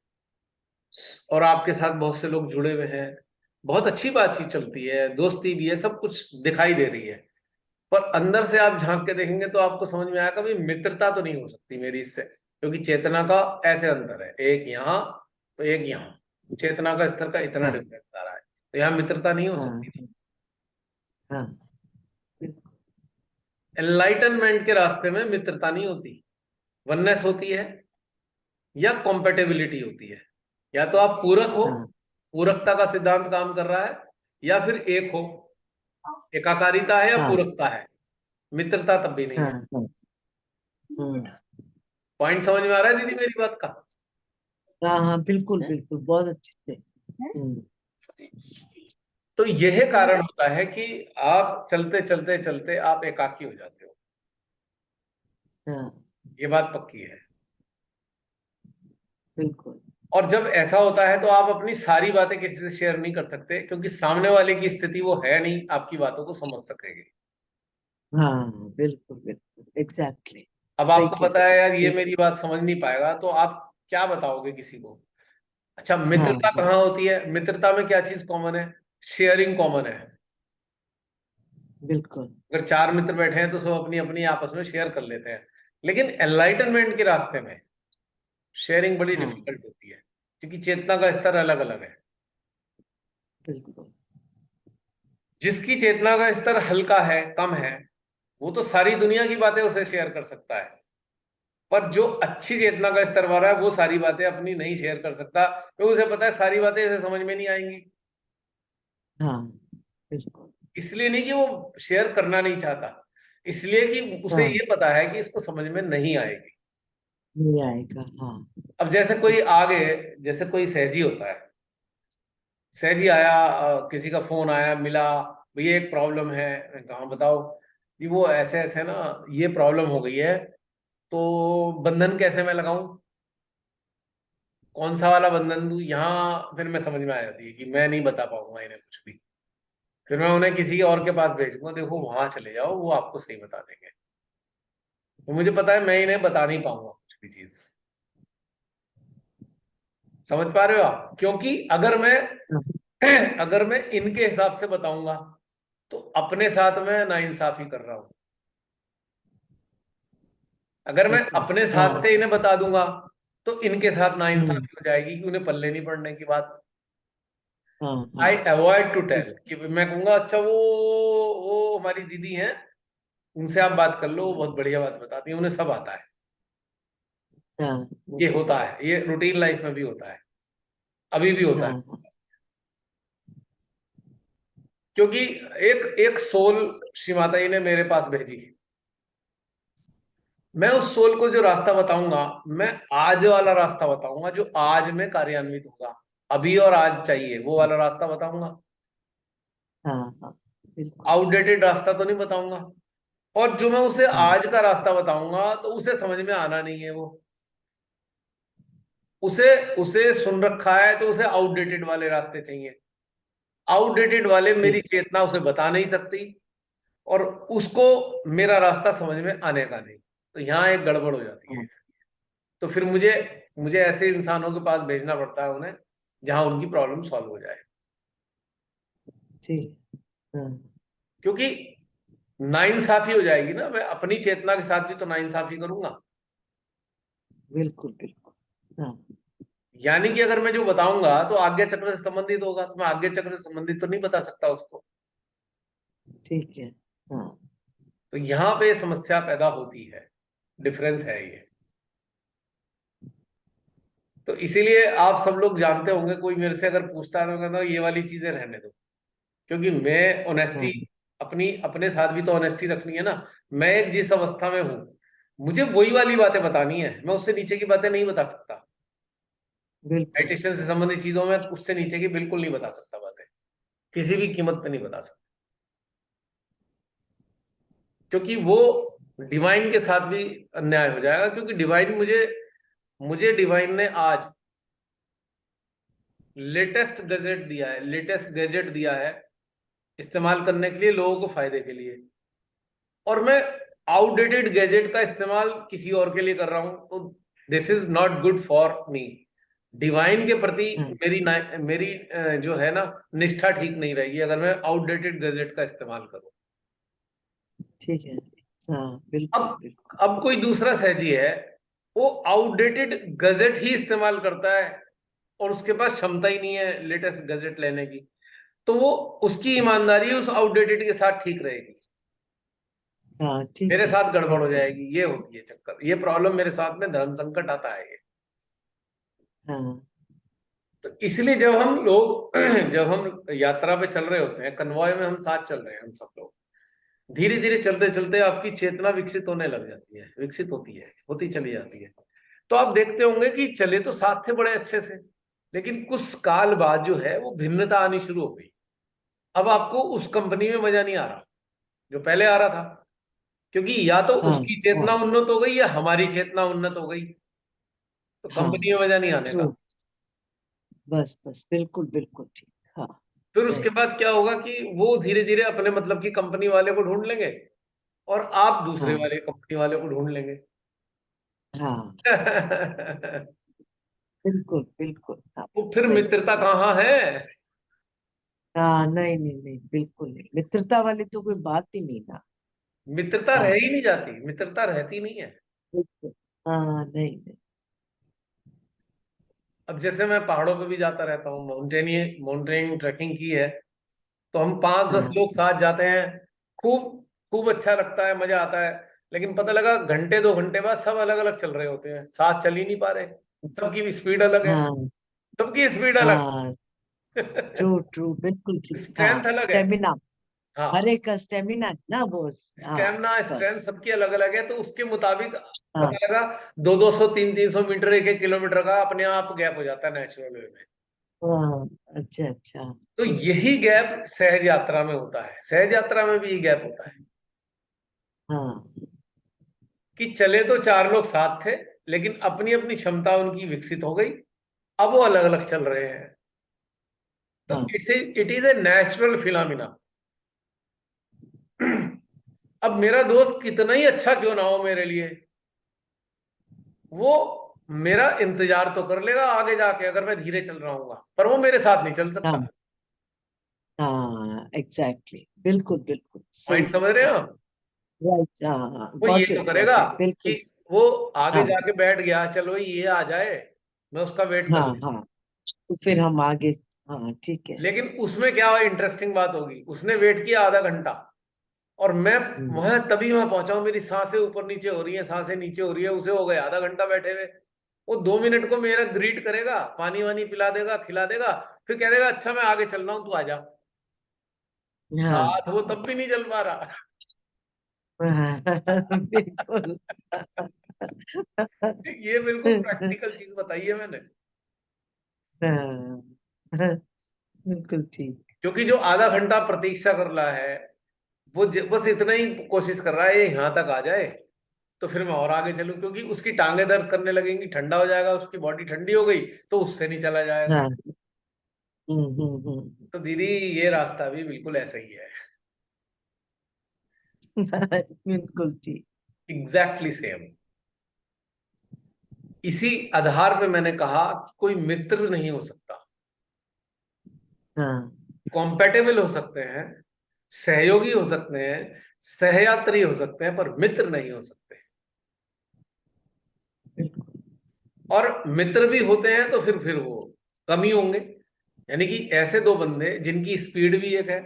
और आपके साथ बहुत से लोग जुड़े हुए हैं, बहुत अच्छी बातचीत चलती है, दोस्ती भी है, सब कुछ दिखाई दे रही है, पर अंदर से आप झांक के देखेंगे तो आपको समझ में आएगा भी मित्रता तो नहीं हो सकती मेरी इससे, क्योंकि चेतना का ऐसे अंतर है, एक यहाँ तो एक यहाँ, चेतना का स्तर का इतना हाँ डिफरेंस आ रहा है, तो यहाँ मित्रता नहीं हो हाँ सकती। हाँ। बिल्कुल। एनलाइटनमेंट के रास्ते में मित्रता नहीं होती, वननेस होती है, या कॉम्पेटेबिलिटी होती है। या तो आप पूरक हो, हाँ पूरकता का सिद्धांत काम कर रहा है, या फिर एक हो, एकाकारिता है या हाँ पूरकता है, मित्रता तब भी नहीं हाँ है। हाँ। हम्म। पॉइंट समझ में आ रहा है दीदी मेरी बात का? हाँ हाँ बिल्कुल बिल्कुल, बहुत अच्छे से। हम्म। तो यह कारण होता है कि आप चलते चलते चलते आप एकाकी हो जाते हो, हाँ ये बात पक्की है। बिल्कुल। और जब ऐसा होता है तो आप अपनी सारी बातें किसी से शेयर नहीं कर सकते, क्योंकि सामने वाले की स्थिति वो है नहीं आपकी बातों को समझ सकेगी। हाँ बिल्कुल बिल्कुल, एग्जैक्टली। अब सही आपको कह पता रहे है हो, यार ये बिल्कुल। मेरी बात समझ नहीं पाएगा, तो आप क्या बताओगे किसी को? अच्छा, हाँ मित्रता हाँ कहाँ होती है? मित्रता में क्या चीज कॉमन है? शेयरिंग कॉमन है। बिल्कुल। अगर 4 मित्र बैठे हैं तो सब अपनी अपनी आपस में शेयर कर लेते हैं, लेकिन एनलाइटनमेंट के रास्ते में शेयरिंग बड़ी हाँ डिफिकल्ट होती है, क्योंकि चेतना का स्तर अलग अलग है। बिल्कुल। जिसकी चेतना का स्तर हल्का है, कम है, वो तो सारी दुनिया की बातें उसे शेयर कर सकता है, पर जो अच्छी चेतना का स्तर वाला है वो सारी बातें अपनी नहीं शेयर कर सकता, क्योंकि उसे पता है सारी बातें इसे समझ में नहीं आएंगी। हाँ बिल्कुल। इसलिए नहीं कि वो शेयर करना नहीं चाहता, इसलिए कि उसे हाँ ये पता है कि इसको समझ में नहीं आएगी। नहीं आएगा। हाँ अब जैसे कोई बिल्कुल। आगे, जैसे कोई सहजी होता है, सहजी आया, किसी का फोन आया, मिला, भैया एक प्रॉब्लम है। मैंने कहा, "हाँ, बताओ जी।" वो ऐसे ऐसे ना, ये प्रॉब्लम हो गई है, तो बंधन कैसे मैं लगाऊं, कौन सा वाला बंधन दूं, यहाँ फिर मैं समझ में आ जाती है कि मैं नहीं बता पाऊंगा इन्हें कुछ भी। फिर मैं उन्हें किसी और के पास भेजूंगा, देखो वहां चले जाओ, वो आपको सही बता देंगे। तो मुझे पता है मैं इन्हें बता नहीं पाऊंगा कुछ भी चीज। समझ पा रहे हो आप? क्योंकि अगर मैं हाँ अगर मैं इनके हिसाब से बताऊंगा तो अपने साथ में नाइंसाफी कर रहा हूं। अगर मैं बिल्कुल। अपने साथ हाँ। से इन्हें बता दूंगा तो इनके साथ हम्म। नाइंसाफी हो जाएगी कि उन्हें पल्ले नहीं पड़ने की बात। हाँ आई हाँ अवॉइड टू टेल, बिल्कुल। कि मैं कहूंगा अच्छा वो हमारी दीदी हैं, उनसे आप बात कर लो, वो बहुत बढ़िया बात बताती है, उन्हें सब आता है। हाँ ये बिल्कुल। होता है, ये रूटीन लाइफ में भी होता है, अभी भी होता है। हाँ हाँ क्योंकि एक एक सोल श्री माता जी ने मेरे पास भेजी, मैं उस सोल को जो रास्ता बताऊंगा, मैं आज वाला रास्ता बताऊंगा जो आज में कार्यान्वित होगा, अभी और आज चाहिए वो वाला रास्ता बताऊंगा। हाँ हाँ बिल्कुल। आउटडेटेड रास्ता तो नहीं बताऊंगा। और जो मैं उसे हाँ आज का रास्ता बताऊंगा तो उसे समझ में आना नहीं है वो, उसे उसे सुन रखा है, तो उसे आउटडेटेड वाले रास्ते चाहिए। आउटडेटेड वाले मेरी ठीक। चेतना उसे बता नहीं सकती, और उसको मेरा रास्ता समझ में आने का नहीं, तो यहाँ एक गड़बड़ हो जाती है। हाँ तो फिर मुझे मुझे ऐसे इंसानों के पास भेजना पड़ता है उन्हें, जहां उनकी प्रॉब्लम सॉल्व हो जाए। ठीक। हाँ क्योंकि नाइंसाफी हो जाएगी ना, मैं अपनी चेतना के साथ भी तो नाइंसाफी करूंगा। बिल्कुल बिल्कुल। हाँ यानी कि अगर मैं जो बताऊंगा तो आज्ञा चक्र से संबंधित होगा, तो मैं आज्ञा चक्र से संबंधित तो नहीं बता सकता उसको। ठीक है। हाँ तो यहाँ पे समस्या पैदा होती है, डिफरेंस है ये। तो इसीलिए आप सब लोग जानते होंगे, कोई मेरे से अगर पूछता है तो कहता हूं, ये वाली चीजें रहने दो। क्योंकि मैं ऑनेस्टी, हाँ अपनी अपने साथ भी तो ऑनेस्टी रखनी है ना। मैं एक जिस अवस्था में हूं, मुझे वही वाली बातें बतानी है, मैं उससे नीचे की बातें नहीं बता सकता। बिल्कुल। मेडिटेशन से संबंधित चीजों में उससे नीचे की बिल्कुल नहीं बता सकता बातें, किसी भी कीमत पे नहीं बता सकता। क्योंकि वो डिवाइन के साथ भी अन्याय हो जाएगा, क्योंकि डिवाइन मुझे मुझे डिवाइन ने आज लेटेस्ट गैजेट दिया है, लेटेस्ट गैजेट दिया है इस्तेमाल करने के लिए, लोगों को फायदे के लिए। और मैं आउटडेटेड गैजेट का इस्तेमाल किसी और के लिए कर रहा हूं, तो this is not good for me. Divine के प्रति हाँ मेरी जो है ना, निष्ठा ठीक नहीं रहेगी अगर मैं आउटडेटेड गैजेट का इस्तेमाल करूं। ठीक है। हाँ बिल्कुल अब बिल्कुल। अब कोई दूसरा सहजी है, वो आउटडेटेड गजेट ही इस्तेमाल करता है, और उसके पास क्षमता ही नहीं है लेटेस्ट गजेट लेने की, तो वो उसकी ईमानदारी उस आउटडेटेड के साथ ठीक रहेगी, हाँ ठीक मेरे है। साथ गड़बड़ हो बिल्कुल। जाएगी। ये होती है चक्कर, ये प्रॉब्लम मेरे साथ में धर्म संकट आता है ये। हाँ तो इसलिए जब हम लोग जब हम यात्रा पे चल रहे होते हैं, कन्वॉय में हम साथ चल रहे हैं, हम सब लोग धीरे धीरे चलते चलते आपकी चेतना विकसित होने लग जाती है, विकसित होती है, होती चली जाती है। तो आप देखते होंगे कि चले तो साथ थे बड़े अच्छे से, लेकिन कुछ काल बाद जो है वो भिन्नता आनी शुरू हो गई। अब आपको उस कंपनी में मजा नहीं आ रहा जो पहले आ रहा था, क्योंकि या तो हाँ उसकी चेतना हाँ उन्नत हो गई या हमारी चेतना उन्नत हो गई, तो हाँ कंपनी में मजा नहीं आने का। ट्रू। बस बस बिल्कुल बिल्कुल ठीक। हाँ फिर उसके राइट। बाद क्या होगा कि वो धीरे धीरे अपने मतलब की कंपनी वाले को ढूंढ लेंगे, और आप दूसरे हाँ वाले कंपनी वाले को ढूंढ लेंगे। हाँ बिल्कुल बिल्कुल। हाँ तो फिर सही। मित्रता कहाँ है? हाँ नहीं नहीं नहीं बिल्कुल नहीं, मित्रता वाली तो कोई बात ही नहीं ना। मित्रता रह हाँ ही नहीं जाती, मित्रता रहती नहीं है। बिल्कुल। हाँ नहीं नहीं। अब जैसे मैं पहाड़ों पे भी जाता रहता हूँ, माउंटेनिंग ट्रैकिंग की है, तो हम 5-10 हाँ लोग साथ जाते हैं, खूब खूब अच्छा लगता है, मजा आता है। लेकिन पता लगा घंटे 2 घंटे बाद सब अलग अलग चल रहे होते हैं, साथ चल ही नहीं पा रहे, सबकी भी स्पीड अलग है, हाँ सबकी स्पीड अलग। हाँ ट्रू ट्रू, बिल्कुल ठीक। हाँ, स्ट्रेंथ अलग है। स्टेमिना, हर हाँ, एक का स्टेमिना है ना वो। हाँ, स्टेमिना स्ट्रेंथ बस। सबकी अलग अलग है, तो उसके मुताबिक हाँ पता लगा 200 300 मीटर 1 1 किलोमीटर का अपने आप गैप हो जाता है नेचुरल वे में। हाँ, अच्छा अच्छा, तो ठीक यही ठीक ठीक। गैप सहज यात्रा में होता है, सहज यात्रा में भी ये गैप होता है हाँ कि चले तो चार लोग साथ थे, लेकिन अपनी अपनी क्षमता उनकी विकसित हो गई, अब वो अलग अलग चल रहे हैं। तो हाँ it is a natural phenomena. अब मेरा दोस्त कितना ही अच्छा क्यों ना हो मेरे लिए, वो मेरा इंतजार तो कर लेगा आगे जाके, अगर मैं धीरे चल रहा हूँ, पर वो मेरे साथ नहीं चल सकता। हाँ हाँ, एग्जैक्टली, बिल्कुल बिल्कुल पॉइंट सही। समझ रहे हो हाँ, आप? राइट, हाँ, वो ये तो करेगा गॉट इट, बिल्कुल। कि वो आगे हाँ जाके बैठ गया, चलो ये आ जाए, मैं उसका वेट कर हाँ लूं। हाँ, तो फिर हम आगे। हाँ ठीक है। लेकिन उसमें क्या इंटरेस्टिंग बात होगी, उसने वेट किया आधा घंटा, और मैं हम्म, वहां तभी वहां पहुंचा हूं, मेरी सांसें ऊपर नीचे हो रही है, सांसें नीचे हो रही है, उसे हो गया आधा घंटा बैठे हुए। वो 2 मिनट को मेरा ग्रीट करेगा, पानी वानी पिला देगा, खिला देगा, फिर कह देगा अच्छा मैं आगे चल रहा हूं, तू आ जा। हाँ साथ वो तब भी नहीं चल पा रहा। हाँ, बिल्कुल। ये बिल्कुल प्रैक्टिकल चीज बताई है मैंने। हाँ, बिल्कुल ठीक। क्योंकि जो आधा घंटा प्रतीक्षा कर रहा है, वो बस इतना ही कोशिश कर रहा है ये यहाँ तक आ जाए, तो फिर मैं और आगे चलूं, क्योंकि उसकी टांगे दर्द करने लगेंगी, ठंडा हो जाएगा, उसकी बॉडी ठंडी हो गई, तो उससे नहीं चला जाएगा। हाँ, हम्म। तो दीदी ये रास्ता भी बिल्कुल ऐसा ही है, बिल्कुल ठीक। Exactly same. इसी आधार पे मैंने कहा कि कोई मित्र नहीं हो सकता। हाँ कॉम्पेटेबल हो सकते हैं, सहयोगी हो सकते हैं, सहयात्री हो सकते हैं, पर मित्र नहीं हो सकते। बिल्कुल। और मित्र भी होते हैं तो फिर वो कम ही होंगे। यानी कि ऐसे दो बंदे जिनकी स्पीड भी एक है,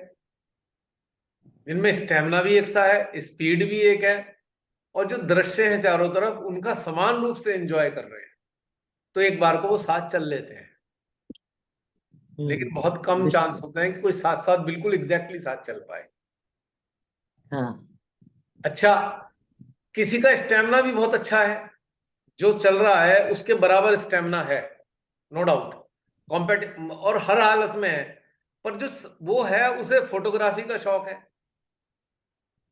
जिनमें स्टेमिना भी एक सा है, स्पीड भी एक है, और जो दृश्य है चारों तरफ उनका समान रूप से एंजॉय कर रहे हैं, तो एक बार को वो साथ चल लेते हैं। लेकिन बहुत कम चांस बिल्कुल। होते हैं कि कोई साथ साथ बिल्कुल एग्जैक्टली साथ चल पाए। हाँ अच्छा, किसी का स्टेमिना भी बहुत अच्छा है, जो चल रहा है उसके बराबर स्टेमिना है, नो डाउट, कॉम्पेट और हर हालत में है, पर जो वो है उसे फोटोग्राफी का शौक है,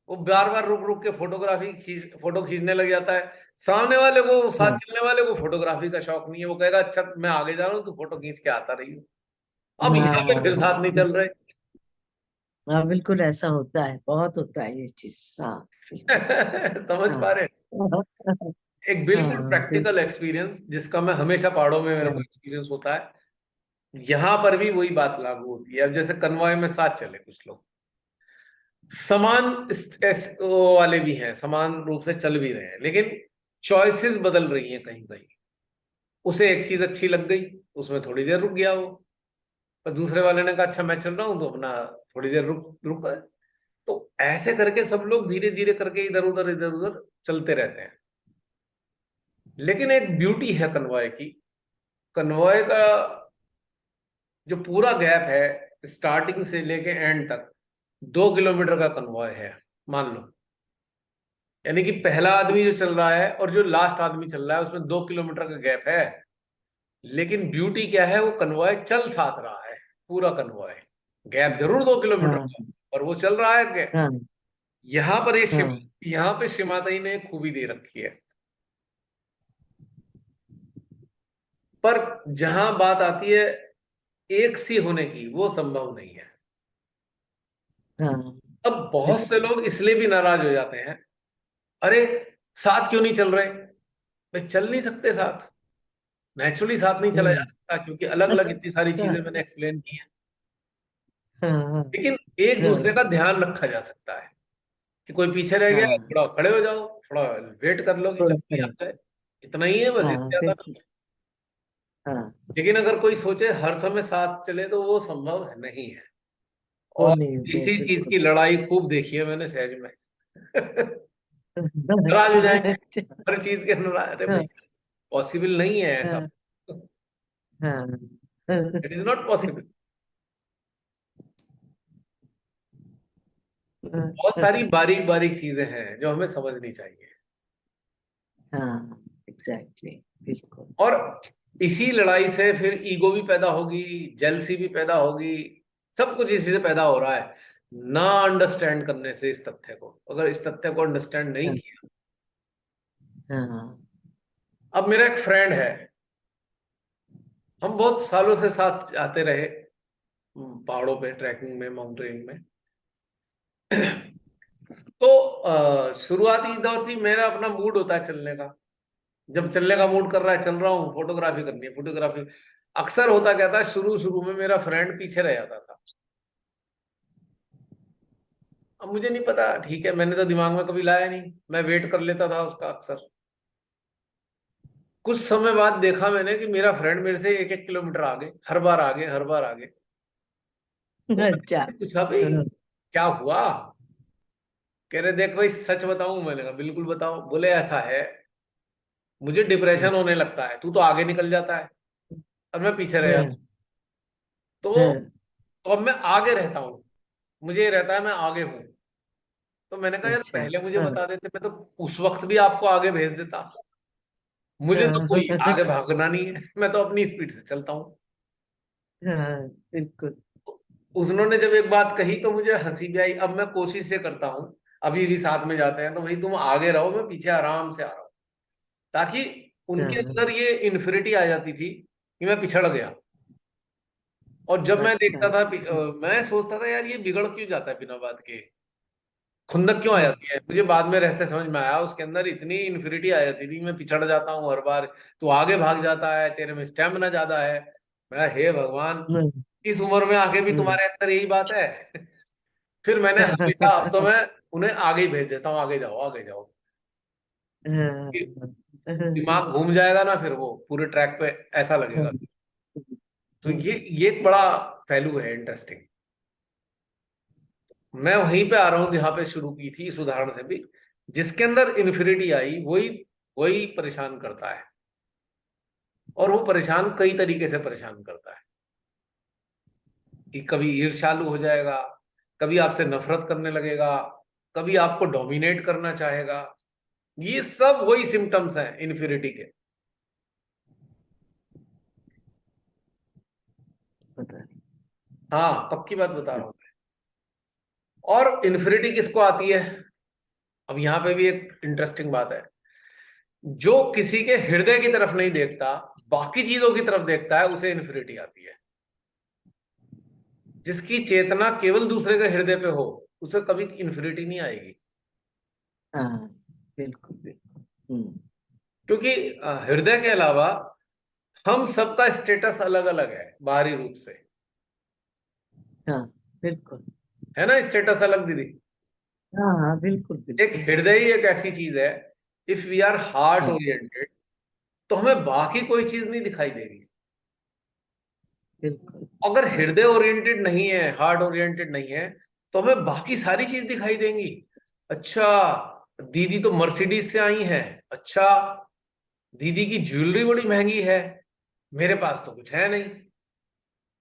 वो बार बार रुक रुक के फोटो खींचने लग जाता है। सामने वाले को, साथ हाँ चलने वाले को फोटोग्राफी का शौक नहीं है, वो कहेगा अच्छा मैं आगे जा रहा हूँ, तू फोटो खींच के आता रही हो। अब यहाँ पे हाँ फिर साथ नहीं चल रहे। हाँ, बिल्कुल ऐसा होता है, बहुत होता है ये चीज। हाँ बिल्कुल। समझ हाँ पा रहे हैं? एक बिल्कुल हाँ प्रैक्टिकल बिल्कुल। एक्सपीरियंस, जिसका मैं हमेशा पहाड़ों में मेरे को हाँ एक्सपीरियंस होता है, यहां पर भी वही बात लागू होती है। अब जैसे कन्वॉय में साथ चले कुछ लोग, समान वो वाले भी हैं, समान रूप से चल भी रहे हैं, लेकिन चॉइसेस बदल रही हैं कहीं कहीं। उसे एक चीज अच्छी लग गई, उसमें थोड़ी देर रुक गया वो, पर दूसरे वाले ने कहा अच्छा मैं चल रहा हूं, तो अपना थोड़ी देर रुक रुक गए। तो ऐसे करके सब लोग धीरे धीरे करके इधर उधर चलते रहते हैं। लेकिन एक ब्यूटी है कन्वॉय की, कन्वॉय का जो पूरा गैप है स्टार्टिंग से लेके एंड तक, 2 किलोमीटर का कन्वॉय है मान लो। यानी कि पहला आदमी जो चल रहा है और जो लास्ट आदमी चल रहा है उसमें 2 किलोमीटर का गैप है। लेकिन ब्यूटी क्या है, वो कन्वॉय चल साथ रहा है, पूरा कन्वॉय, गैप जरूर 2 किलोमीटर हाँ का, पर वो चल रहा है गैप। हाँ यहाँ पर हाँ यहाँ पे शिमाताई ने एक खूबी दे रखी है। पर जहां बात आती है एक सी होने की, वो संभव नहीं है। हाँ, अब बहुत से बिल्कुल। लोग इसलिए भी नाराज हो जाते हैं, अरे साथ क्यों नहीं चल रहे? भाई चल नहीं सकते साथ, नेचुरली साथ नहीं चला जा हम्म। सकता, क्योंकि अलग अलग इतनी सारी अच्छा। चीजें मैंने एक्सप्लेन की हैं। हाँ हाँ लेकिन एक दूसरे हाँ का ध्यान रखा जा सकता है, कि कोई पीछे रह गया, हाँ, थोड़ा खड़े हो जाओ, थोड़ा वेट कर लो कि चल थोड़ा कोई आ सा। जाए, इतना ही है बस, इससे हाँ ज्यादा बिल्कुल। नहीं है। हाँ, लेकिन अगर कोई सोचे हर समय साथ चले, तो वो संभव नहीं है। वो और नहीं, वो इसी चीज बिल्कुल। की लड़ाई खूब देखी है मैंने सहज में। नाराज हो जाएंगे अच्छा। हर चीज के नाराज, अरे हाँ भैया पॉसिबल नहीं है ऐसा, हाँ हाँ हाँ, इट इज नॉट पॉसिबल। तो बहुत सारी बारीक बारीक चीजें हैं जो हमें समझनी चाहिए। हाँ, एग्जैक्टली, बिल्कुल। और इसी लड़ाई से फिर ईगो भी पैदा होगी, जेलसी भी पैदा होगी, सब कुछ इसी से पैदा हो रहा है, ना अंडरस्टैंड करने से इस तथ्य को। अगर इस तथ्य को अंडरस्टैंड नहीं हाँ, किया। हाँ, अब मेरा एक फ्रेंड है, हम बहुत सालों से साथ आते रहे, पहाड़ों पे ट्रैकिंग में, माउंटेनिंग में। तो शुरुआती दौर थी, मेरा अपना मूड होता है चलने का, जब चलने का मूड कर रहा है चल रहा हूँ, फोटोग्राफी करनी है फोटोग्राफी। अक्सर होता क्या था, शुरू शुरू में मेरा फ्रेंड पीछे रह जाता था। अब मुझे नहीं पता, ठीक है, मैंने तो दिमाग में कभी लाया नहीं, मैं वेट कर लेता था उसका अक्सर। कुछ समय बाद देखा मैंने कि मेरा फ्रेंड मेरे से 1-1 किलोमीटर आगे, हर बार आगे, हर बार आगे। तो अच्छा। मैंने पूछा, भाई हाँ, क्या हुआ? कह रहे, देख भाई सच बताऊं? मैंने कहा बिल्कुल बताओ। बोले ऐसा है, मुझे डिप्रेशन होने लगता है, तू तो आगे निकल जाता है और मैं पीछे रह जाता हाँ, हूँ। तो हाँ, तो अब मैं आगे रहता हूँ, मुझे ये रहता है मैं आगे हूँ। तो मैंने कहा यार अच्छा। पहले मुझे हाँ, बता देते, मैं तो उस वक्त भी आपको आगे भेज देता। मुझे तो हाँ, कोई आगे भागना नहीं है, मैं तो अपनी स्पीड से चलता हूँ। हाँ, बिल्कुल। उन्होंने जब एक बात कही तो मुझे हंसी भी आई। अब मैं कोशिश से करता हूँ, अभी भी साथ में जाते हैं तो भाई तुम आगे रहो, मैं पीछे आराम से आ रहा हूँ, ताकि उनके हाँ, अंदर ये इन्फिनिटी आ जाती थी कि मैं पिछड़ गया। और जब मैं अच्छा। देखता था, मैं सोचता था यार ये बिगड़ क्यों जाता है बिना बात के, खुंदक क्यों आ हाँ, जाती है। मुझे बाद में रहस्य समझ में आया, उसके अंदर इतनी इन्फिनिटी आ जाती थी, मैं पिछड़ जाता हूँ हर बार, तू आगे भाग जाता है, तेरे में स्टेमिना ज्यादा है। मैं, हे भगवान, हाँ, इस उम्र में आके भी हाँ, तुम्हारे अंदर यही बात है। फिर मैंने हमेशा, अब तो मैं उन्हें आगे ही भेज देता हूँ, आगे जाओ आगे जाओ। हाँ, कि दिमाग घूम जाएगा ना फिर वो पूरे ट्रैक पे, ऐसा लगेगा। तो ये एक बड़ा पहलू है इंटरेस्टिंग। मैं वहीं पे आ रहा हूँ जहाँ पे शुरू की थी, इस उदाहरण से भी, जिसके अंदर इन्फिनिटी आई, वही वही परेशान करता है। और वो परेशान कई तरीके से परेशान करता है, कि कभी ईर्ष्यालु हो जाएगा, कभी आपसे नफरत करने लगेगा, कभी आपको डोमिनेट करना चाहेगा। ये सब वही सिम्टम्स हैं इन्फिनिटी के। पता नहीं। हाँ, पक्की बात बता रहा हूं मैं। और इन्फिनिटी किसको आती है? अब यहाँ पे भी एक इंटरेस्टिंग बात है। जो किसी के हृदय की तरफ नहीं देखता, बाकी चीजों की तरफ देखता है, उसे इन्फिनिटी आती है। जिसकी चेतना केवल दूसरे के हृदय पे हो, उसे कभी इन्फिनिटी नहीं आएगी। हाँ, बिल्कुल बिल्कुल। क्योंकि हृदय के अलावा हम सबका स्टेटस अलग अलग है बाहरी रूप से। हाँ, बिल्कुल। है ना, स्टेटस अलग दीदी। हाँ, हाँ, बिल्कुल एक बिल्कुल। हृदय ही एक ऐसी चीज है, इफ वी आर हार्ट हाँ, ओरिएंटेड, तो हमें बाकी कोई चीज नहीं दिखाई देगी। बिल्कुल। अगर हृदय ओरिएंटेड नहीं है, हार्ट ओरिएंटेड नहीं है, तो हमें बाकी सारी चीज दिखाई देंगी। अच्छा, दीदी तो मर्सिडीज से आई है। अच्छा, दीदी की ज्वेलरी बड़ी महंगी है, मेरे पास तो कुछ है नहीं।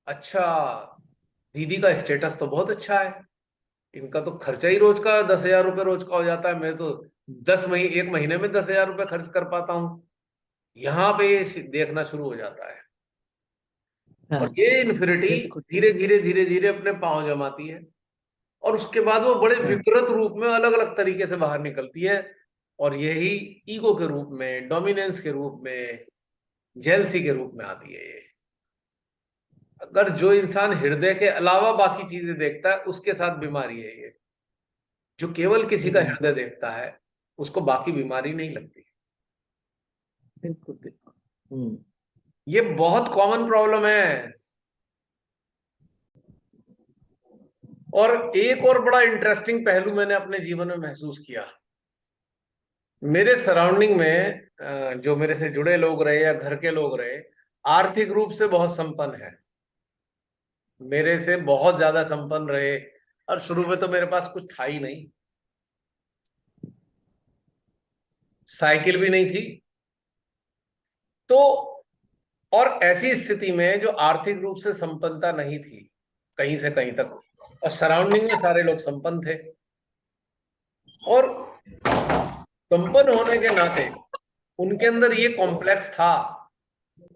अच्छा, दीदी का स्टेटस तो बहुत अच्छा है, इनका तो खर्चा ही रोज का 10,000 रुपये रोज का हो जाता है, मैं तो 1 महीने में 10,000 रुपये खर्च कर पाता हूँ। यहाँ पे ये देखना शुरू हो जाता है। हाँ, और ये इन्फिनिटी बिल्कुल। धीरे धीरे धीरे धीरे अपने पांव जमाती है, और उसके बाद वो बड़े हाँ, विकृत रूप में अलग अलग तरीके से बाहर निकलती है। और यही ईगो के रूप में, डोमिनेंस के रूप में, जेलसी के रूप में आती है ये। अगर जो इंसान हृदय के अलावा बाकी चीजें देखता है, उसके साथ बीमारी है ये। जो केवल किसी का हम्म, हृदय देखता है, उसको बाकी बीमारी नहीं लगती। बिल्कुल बिल्कुल। ये बहुत कॉमन प्रॉब्लम है। और एक और बड़ा इंटरेस्टिंग पहलू मैंने अपने जीवन में महसूस किया। मेरे सराउंडिंग में जो मेरे से जुड़े लोग रहे या घर के लोग रहे, आर्थिक रूप से बहुत संपन्न है, मेरे से बहुत ज्यादा संपन्न रहे। और शुरू में तो मेरे पास कुछ था ही नहीं, साइकिल भी नहीं थी। तो और ऐसी स्थिति में जो आर्थिक रूप से संपन्नता नहीं थी कहीं से कहीं तक, और सराउंडिंग में सारे लोग संपन्न थे, और संपन्न होने के नाते उनके अंदर ये कॉम्प्लेक्स था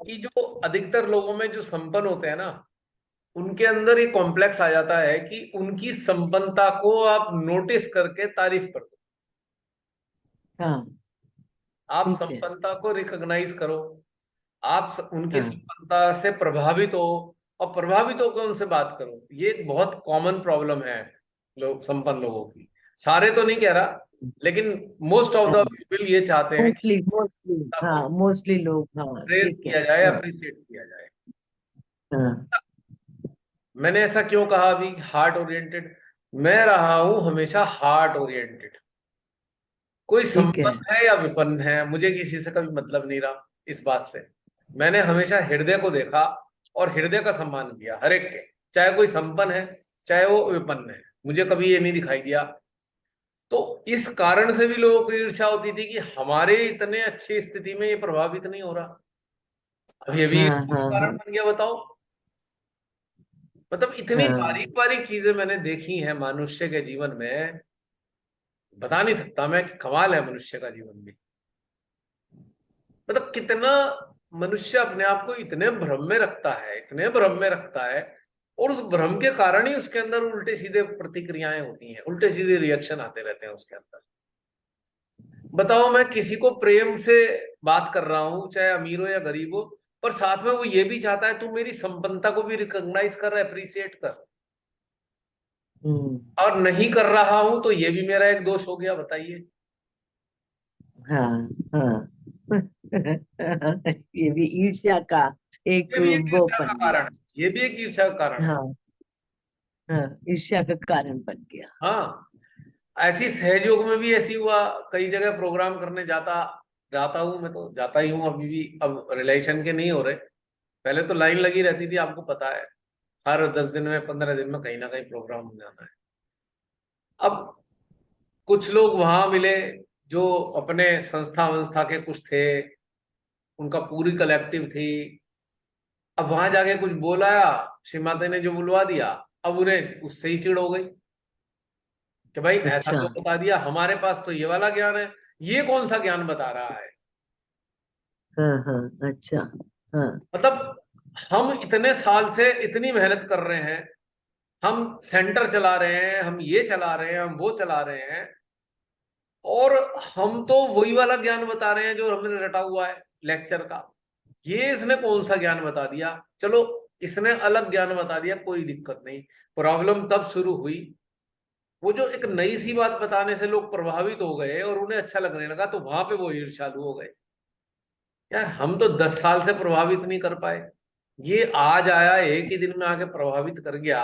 कि जो अधिकतर लोगों में जो संपन्न होते हैं ना, उनके अंदर ये कॉम्प्लेक्स आ जाता है कि उनकी संपन्नता को आप नोटिस करके तारीफ कर दो। हाँ आप ठीक है। संपन्नता को रिकॉग्नाइज करो, आप उनकी हाँ संपन्नता से प्रभावित हो, और प्रभावित होकर उनसे बात करो। ये एक बहुत कॉमन प्रॉब्लम है लोग, संपन्न लोगों की। सारे तो नहीं कह रहा, लेकिन मोस्ट ऑफ द हाँ पीपल ये चाहते हैं कि मोस्टली मोस्टली, हाँ सबको मोस्टली लोग, हाँ प्रेज ठीक है। किया जाए, हाँ अप्रिशिएट किया जाए। हाँ मैंने ऐसा क्यों कहा अभी हार्ट ओरिएंटेड? मैं रहा हूं हमेशा हार्ट ओरिएंटेड। कोई ठीक है। संपन्न है या विपन्न है, मुझे किसी से कभी मतलब नहीं रहा इस बात से। मैंने हमेशा हृदय को देखा और हृदय का सम्मान किया हर एक के, चाहे कोई संपन्न है चाहे वो विपन्न है, मुझे कभी ये नहीं दिखाई दिया। तो इस कारण से भी लोगों को ईर्ष्या होती थी कि हमारे इतने अच्छी स्थिति में ये प्रभावित नहीं हो रहा। अब ये भी हाँ ईर्ष्या हाँ का कारण हाँ बन गया, बताओ। मतलब इतनी हाँ बारीक बारीक चीजें मैंने देखी हैं मनुष्य के जीवन में, बता नहीं सकता मैं कि कमाल है मनुष्य का जीवन भी। मतलब कितना मनुष्य अपने आप को इतने भ्रम में रखता है, इतने भ्रम में रखता है, और उस भ्रम के कारण ही उसके अंदर उल्टे सीधे प्रतिक्रियाएं होती हैं, उल्टे सीधे रिएक्शन आते रहते हैं उसके अंदर। बताओ, मैं किसी को प्रेम से बात कर रहा हूं, चाहे अमीर हो या गरीब हो, पर साथ में वो ये भी चाहता है तू मेरी संपन्नता को भी रिकॉग्नाइज कर, अप्रिसिएट कर, हम्म, और नहीं कर रहा हूं तो ये भी मेरा एक दोष हो गया, बताइए। हाँ हाँ ये भी ईर्ष्या का एक ये भी एक वो ईर्ष्या का बन कारण गया। है, ये भी एक ईर्ष्या का कारण है। हाँ हाँ ईर्ष्या का कारण बन गया। हाँ, ऐसी सहयोग में भी ऐसी हुआ। कई जगह प्रोग्राम करने जाता जाता हूँ, मैं तो जाता ही हूँ अभी भी। अब रिलेशन के नहीं हो रहे, पहले तो लाइन लगी रहती थी, आपको पता है। हर 10 दिन में 15 दिन में कहीं ना कहीं प्रोग्राम हो जाना है। अब कुछ लोग वहां मिले जो अपने संस्था वंस्था के कुछ थे, उनका पूरी कलेक्टिव थी। अब वहां जाके कुछ बोलाया, श्री माता ने जो बुलवा दिया, अब उन्हें उससे ही चिढ़ हो गई कि भाई ऐसा अच्छा। क्यों बता दिया, हमारे पास तो ये वाला ज्ञान है, ये कौन सा ज्ञान बता रहा है। हाँ हाँ अच्छा। हाँ मतलब हम इतने साल से इतनी मेहनत कर रहे हैं, हम सेंटर चला रहे हैं, हम ये चला रहे हैं, हम वो चला रहे हैं, और हम तो वही वाला ज्ञान बता रहे हैं जो हमने रटा हुआ है लेक्चर का। ये इसने कौन सा ज्ञान बता दिया? चलो, इसने अलग ज्ञान बता दिया, कोई दिक्कत नहीं। प्रॉब्लम तब शुरू हुई, वो जो एक नई सी बात बताने से लोग प्रभावित हो गए और उन्हें अच्छा लगने लगा, तो वहां पे वो ईर्ष्यालु हो गए। यार, हम तो 10 साल से प्रभावित नहीं कर पाए, ये आज आया एक ही दिन में आके प्रभावित कर गया,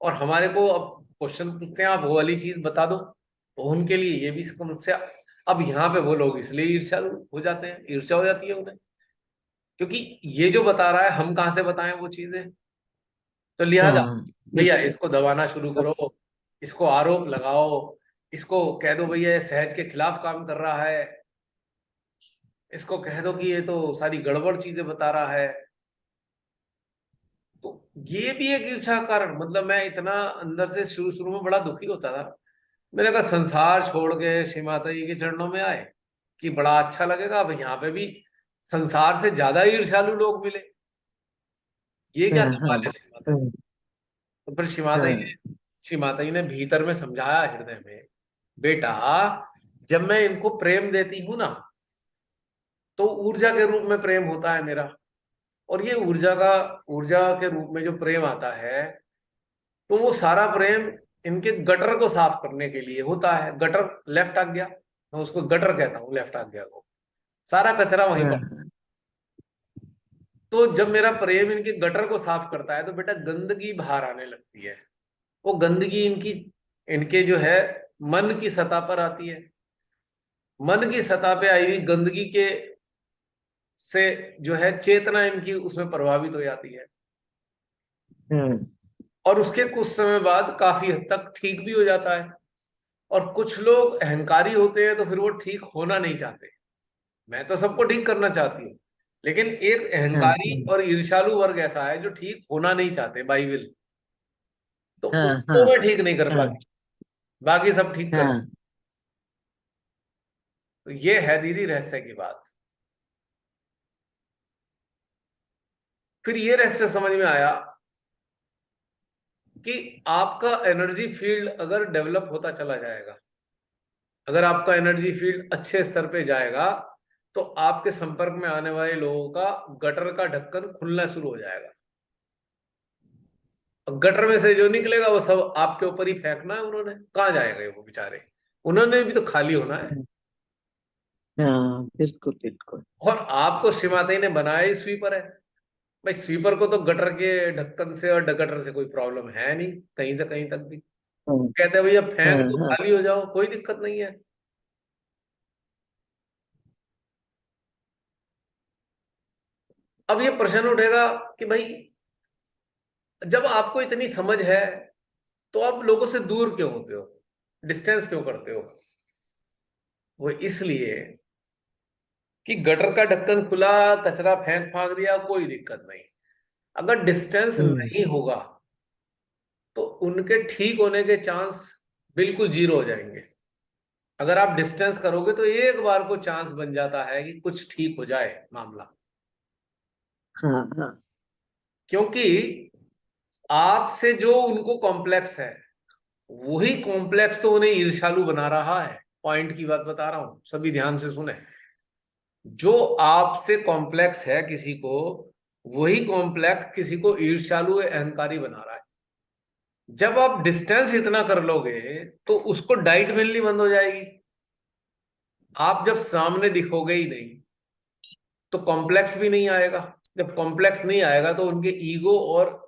और हमारे को अब क्वेश्चन पूछते हैं आप वो वाली चीज बता दो, तो उनके लिए ये भी समस्या। अब यहाँ पे वो लोग इसलिए ईर्ष्यालु हो जाते हैं, ईर्ष्या हो जाती है उन्हें, क्योंकि ये जो बता रहा है हम कहाँ से बताएं वो चीजें। तो लिहाजा हाँ भैया बिल्कुल। इसको दबाना शुरू करो, इसको आरोप लगाओ, इसको कह दो भैया ये सहज के खिलाफ काम कर रहा है, इसको कह दो कि ये तो सारी गड़बड़ चीजें बता रहा है। तो ये भी एक ईर्ष्या का कारण। मतलब मैं इतना अंदर से शुरू शुरू में बड़ा दुखी होता था। मैंने कहा संसार छोड़ के श्री माता जी के चरणों में आए कि बड़ा अच्छा लगेगा। अब यहाँ पे भी संसार से ज्यादा ईर्ष्यालु लोग मिले, ये क्या हाँ हाँ कमाल है श्री माता जी। हाँ तो फिर श्री माता जी ने भीतर में समझाया हृदय में, बेटा जब मैं इनको प्रेम देती हूं ना, तो ऊर्जा के रूप में प्रेम होता है मेरा। और ये ऊर्जा के रूप में जो प्रेम आता है, तो वो सारा प्रेम इनके गटर को साफ करने के लिए होता है। गटर लेफ्ट आ गया, मैं उसको गटर कहता हूँ, लेफ्ट आ गया को, सारा कचरा वहीं पर। हाँ तो जब मेरा प्रेम इनके गटर को साफ करता है, तो बेटा गंदगी बाहर आने लगती है। वो गंदगी इनकी इनके जो है मन की सतह पर आती है। मन की सतह पे आई हुई गंदगी के से जो है चेतना इनकी उसमें प्रभावित हो जाती है, हाँ और उसके कुछ समय बाद काफी हद तक ठीक भी हो जाता है। और कुछ लोग अहंकारी होते हैं, तो फिर वो ठीक होना नहीं चाहते। मैं तो सबको ठीक करना चाहती हूँ, लेकिन एक हाँ अहंकारी और ईर्ष्यालु वर्ग ऐसा है जो ठीक होना नहीं चाहते बाई विल, तो हाँ उनको हाँ मैं ठीक नहीं कर हाँ पाती, बाकी सब ठीक कर। हाँ तो ये है दीदी रहस्य की बात। फिर ये रहस्य समझ में आया कि आपका एनर्जी फील्ड अगर डेवलप होता चला जाएगा, अगर आपका एनर्जी फील्ड अच्छे स्तर पे जाएगा, तो आपके संपर्क में आने वाले लोगों का गटर का ढक्कन खुलना शुरू हो जाएगा। और गटर में से जो निकलेगा वो सब आपके ऊपर ही फेंकना है उन्होंने, कहाँ जाएगा वो बेचारे, उन्होंने भी तो खाली होना है। हाँ बिल्कुल बिल्कुल। और आप तो श्रीमाता ने बनाया ही स्वीपर है। भाई स्वीपर को तो गटर के ढक्कन से और गटर से कोई प्रॉब्लम है नहीं, कहीं से कहीं तक भी। हाँ कहते हैं भैया हाँ फेंक दो, हाँ। खाली हो जाओ, कोई दिक्कत नहीं है। अब ये प्रश्न उठेगा कि भाई जब आपको इतनी समझ है तो आप लोगों से दूर क्यों होते हो, डिस्टेंस क्यों करते हो? वो इसलिए कि गटर का ढक्कन खुला, कचरा फेंक फांक दिया, कोई दिक्कत नहीं। अगर डिस्टेंस हम्म नहीं होगा तो उनके ठीक होने के चांस बिल्कुल जीरो हो जाएंगे। अगर आप डिस्टेंस करोगे तो एक बार को चांस बन जाता है कि कुछ ठीक हो जाए मामला। हाँ हाँ। क्योंकि आपसे जो उनको कॉम्प्लेक्स है, वही कॉम्प्लेक्स तो उन्हें ईर्ष्यालु बना रहा है। पॉइंट की बात बता रहा हूं, सभी ध्यान से सुने। जो आपसे कॉम्प्लेक्स है किसी को, वही कॉम्प्लेक्स किसी को ईर्ष्यालु अहंकारी बना रहा है। जब आप डिस्टेंस इतना कर लोगे तो उसको डाइट मिलनी बंद हो जाएगी। आप जब सामने दिखोगे ही नहीं तो कॉम्प्लेक्स भी नहीं आएगा। जब कॉम्प्लेक्स नहीं आएगा तो उनके ईगो और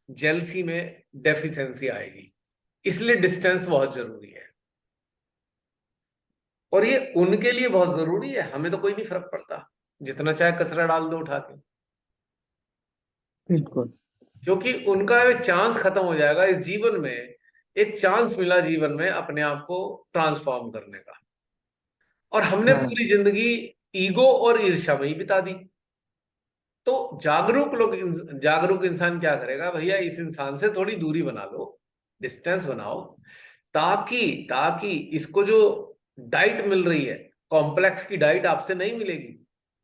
जेलसी में डेफिशिएंसी आएगी। इसलिए डिस्टेंस बहुत जरूरी है। और ये उनके लिए बहुत जरूरी है, हमें तो कोई नहीं फर्क पड़ता, जितना चाहे कचरा डाल दो उठा के। बिल्कुल। क्योंकि उनका चांस खत्म हो जाएगा इस जीवन में। एक चांस मिला जीवन में अपने आप को ट्रांसफॉर्म करने का, और हमने हाँ। पूरी जिंदगी ईगो और ईर्ष्या में ही बिता दी। तो जागरूक इंसान क्या करेगा, भैया इस इंसान से थोड़ी दूरी बना लो, डिस्टेंस बनाओ, ताकि ताकि इसको जो डाइट मिल रही है, कॉम्प्लेक्स की डाइट आपसे नहीं मिलेगी।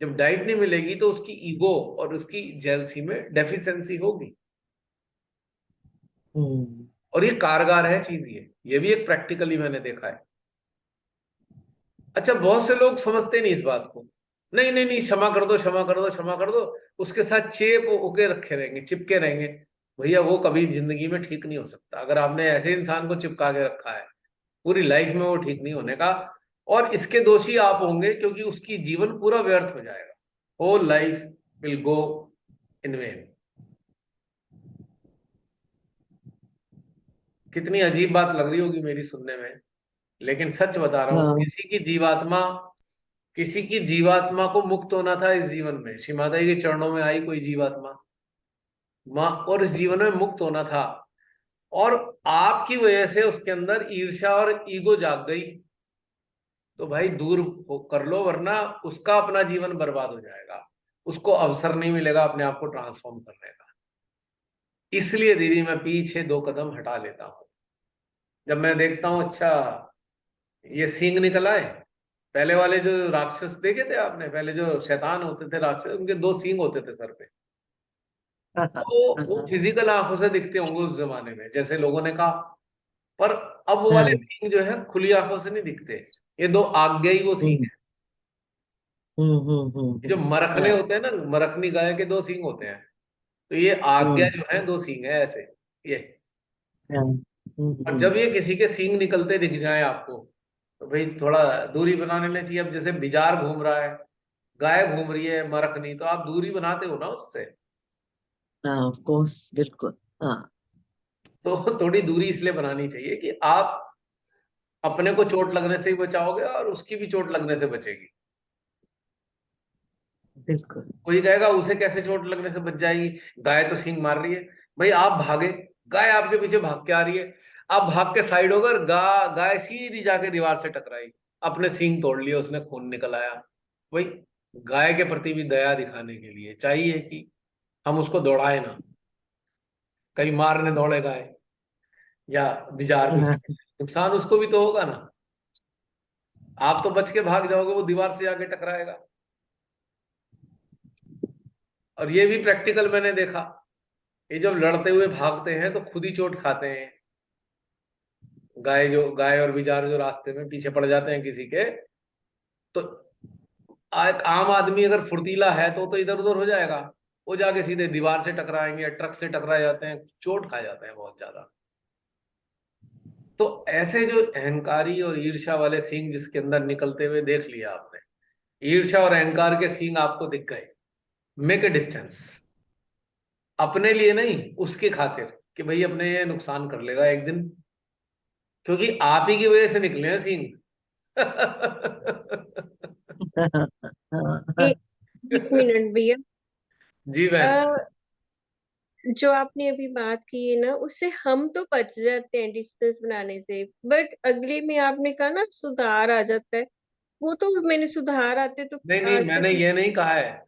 जब डाइट नहीं मिलेगी तो उसकी ईगो और उसकी जेलसी में डेफिशिएंसी होगी। हम्म। और ये कारगर है चीज, ये भी एक प्रैक्टिकली मैंने देखा है। अच्छा, बहुत से लोग समझते नहीं इस बात को। नहीं नहीं नहीं, क्षमा कर दो, क्षमा कर दो, क्षमा कर दो, उसके साथ चेप होके रखे रहेंगे, चिपके रहेंगे। भैया वो कभी जिंदगी में ठीक नहीं हो सकता। अगर आपने ऐसे इंसान को चिपका के रखा है, पूरी लाइफ में वो ठीक नहीं होने का। और इसके दोषी आप होंगे, क्योंकि उसकी जीवन पूरा व्यर्थ हो जाएगा। Whole life will go in vain. कितनी अजीब बात लग रही होगी मेरी सुनने में, लेकिन सच बता रहा हूं। हाँ। किसी की जीवात्मा को मुक्त होना था इस जीवन में, श्री माता जी के चरणों में आई कोई जीवात्मा माँ, और इस जीवन में मुक्त होना था। और आपकी वजह से उसके अंदर ईर्ष्या और ईगो जाग गई। तो भाई दूर कर लो, वरना उसका अपना जीवन बर्बाद हो जाएगा। उसको अवसर नहीं मिलेगा अपने आप को ट्रांसफॉर्म करने का। इसलिए दीदी मैं पीछे 2 कदम हटा लेता हूँ। जब मैं देखता हूँ अच्छा ये सींग निकल आए। पहले वाले जो राक्षस देखे थे आपने, पहले जो शैतान होते थे राक्षस, उनके 2 सींग होते थे सर पे। वो हाँ फिजिकल आंखों से दिखते होंगे उस जमाने में, जैसे लोगों ने कहा। पर अब वो वाले हाँ। सींग जो है खुली आंखों से नहीं दिखते। ये 2 आज्ञाई वो सींग हम्म है। ये जो मरखने हाँ। होते हैं ना, मरखनी गाय के 2 सींग होते हैं। तो ये आज्ञा हम्म जो है 2 सींग है ऐसे, ये। हाँ। और जब ये किसी के सींग निकलते दिख जाए आपको, तो भाई थोड़ा दूरी बना लेना चाहिए। अब जैसे बिजार घूम रहा है, गाय घूम रही है मरखनी, तो आप दूरी बनाते हो ना उससे। हाँ ऑफ कोर्स बिल्कुल। हाँ। तो थोड़ी दूरी इसलिए बनानी चाहिए कि आप अपने को चोट लगने से ही बचाओगे और उसकी भी चोट लगने से बचेगी। बिल्कुल। कोई कहेगा उसे कैसे चोट लगने से बच जाएगी, गाय तो सींग मार रही है। भाई आप भागे, गाय आपके पीछे भाग के आ रही है। आप भाग के साइड होकर गाय सीधी जाके दीवार से टकराई, अपने सींग तोड़ लिए, उसने खून निकल आया। भाई गाय के प्रति भी दया दिखाने के लिए चाहिए कि हम उसको दौड़ाए ना, कहीं मारने दौड़े गाय या बिजार पीछे, हाँ नुकसान उसको भी तो होगा ना। आप तो बच के भाग जाओगे, वो दीवार से जाके टकराएगा। और ये भी प्रैक्टिकल मैंने देखा, ये जब लड़ते हुए भागते हैं तो खुद ही चोट खाते हैं। गाय और बिजार जो रास्ते में पीछे पड़ जाते हैं किसी के, तो एक आम आदमी अगर फुर्तीला है तो इधर उधर हो जाएगा, वो जाके सीधे दीवार से टकराएंगे या ट्रक से टकरा जाते हैं, चोट खा जाते हैं बहुत ज्यादा। तो ऐसे जो अहंकारी और ईर्ष्या वाले सींग जिसके अंदर निकलते हुए देख लिया आपने, ईर्ष्या और अहंकार के सींग आपको दिख गए, मेक ए डिस्टेंस। अपने लिए नहीं, उसके खातिर, कि भाई अपने ये नुकसान कर लेगा एक दिन, क्योंकि आप ही की वजह से निकले हैं सींग। एक एक मिनट भैया। जी बहन। अ, जो आपने अभी बात की है ना, उससे हम तो बच जाते हैं डिस्टेंस बनाने से, बट अगले में आपने कहा ना सुधार आ जाता है। वो तो मैंने सुधार आते तो नहीं नहीं, आज तक मैंने ये नहीं कहा है,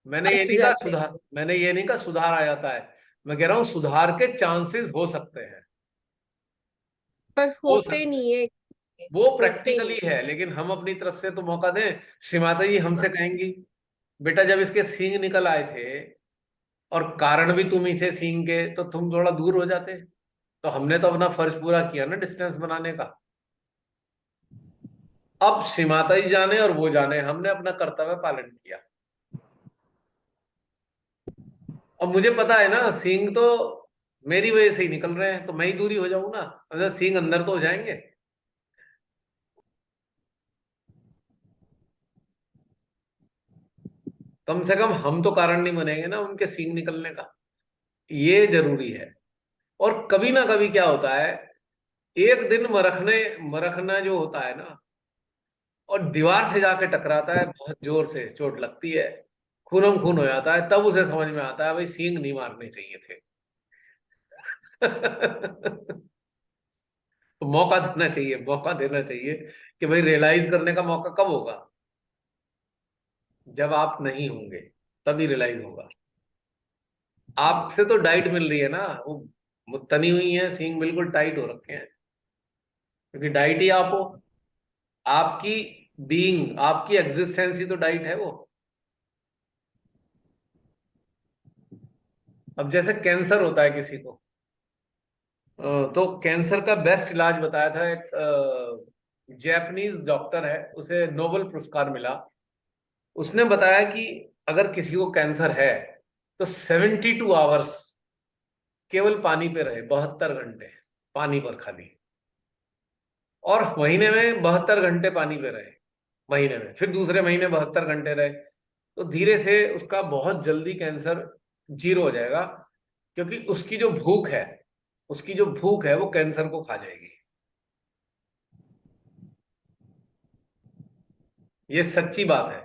मैंने ये बच नहीं कहा जाते, सुधार, मैंने ये नहीं कहा सुधार आ जाता है। मैं कह रहा हूं सुधार के चांसेस हो सकते हैं, पर हो होते सकते हैं। नहीं है। वो होते प्रैक्टिकली नहीं। है, लेकिन हम अपनी तरफ से तो मौका दें। श्री माता जी हमसे कहेंगी, बेटा जब इसके सींग निकल आए थे और कारण भी तुम ही थे सींग के, तो तुम थोड़ा दूर हो जाते। तो हमने तो अपना फर्ज पूरा किया ना डिस्टेंस बनाने का। अब श्री माता जी जाने और वो जाने, हमने अपना कर्तव्य पालन किया। अब मुझे पता है ना सींग तो मेरी वजह से ही निकल रहे हैं, तो मैं ही दूरी हो जाऊं ना, मतलब सींग अंदर तो हो जाएंगे। कम से कम हम तो कारण नहीं बनेंगे ना उनके सींग निकलने का, ये जरूरी है। और कभी ना कभी क्या होता है, एक दिन मरखना जो होता है ना, और दीवार से जाके टकराता है, बहुत जोर से चोट लगती है, खूनम खून हो जाता है, तब उसे समझ में आता है भाई सींग नहीं मारने चाहिए थे। तो मौका देना चाहिए, मौका देना चाहिए कि भाई रियलाइज करने का मौका कब होगा, जब आप नहीं होंगे, तभी रियलाइज होगा। आपसे तो डाइट मिल रही है ना, वो तनी हुई है सींग, बिल्कुल टाइट हो रखे हैं, क्योंकि डाइट ही आप हो। आपकी बीइंग, आपकी एग्जिस्टेंस ही तो डाइट है वो। अब जैसे कैंसर होता है किसी को, तो कैंसर का बेस्ट इलाज बताया था एक जापानीज डॉक्टर है, उसे नोबेल पुरस्कार मिला। उसने बताया कि अगर किसी को कैंसर है तो 72 आवर्स केवल पानी पे रहे, 72 घंटे पानी पर खाली, और महीने में 72 घंटे पानी पे रहे, महीने में फिर दूसरे महीने 72 घंटे रहे, तो धीरे से उसका बहुत जल्दी कैंसर जीरो हो जाएगा। क्योंकि उसकी जो भूख है वो कैंसर को खा जाएगी। ये सच्ची बात है।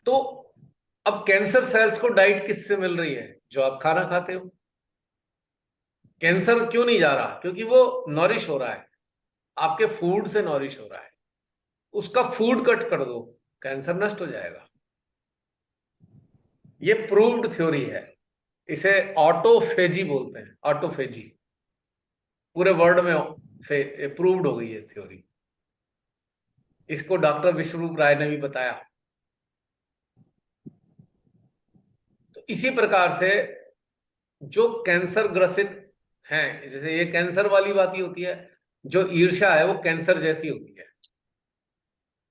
तो अब कैंसर सेल्स को डाइट किससे मिल रही है? जो आप खाना खाते हो। कैंसर क्यों नहीं जा रहा? क्योंकि वो नॉरिश हो रहा है, आपके फूड से नॉरिश हो रहा है। उसका फूड कट कर दो, कैंसर नष्ट हो जाएगा। ये प्रूव्ड थ्योरी है, इसे ऑटोफेजी बोलते हैं, ऑटोफेजी। पूरे वर्ल्ड में प्रूव्ड हो गई है थ्योरी। इसको डॉक्टर विश्वरूप राय ने भी बताया। तो इसी प्रकार से जो कैंसर ग्रसित हैं, जैसे ये कैंसर वाली बात ही होती है, जो ईर्ष्या है वो कैंसर जैसी होती है।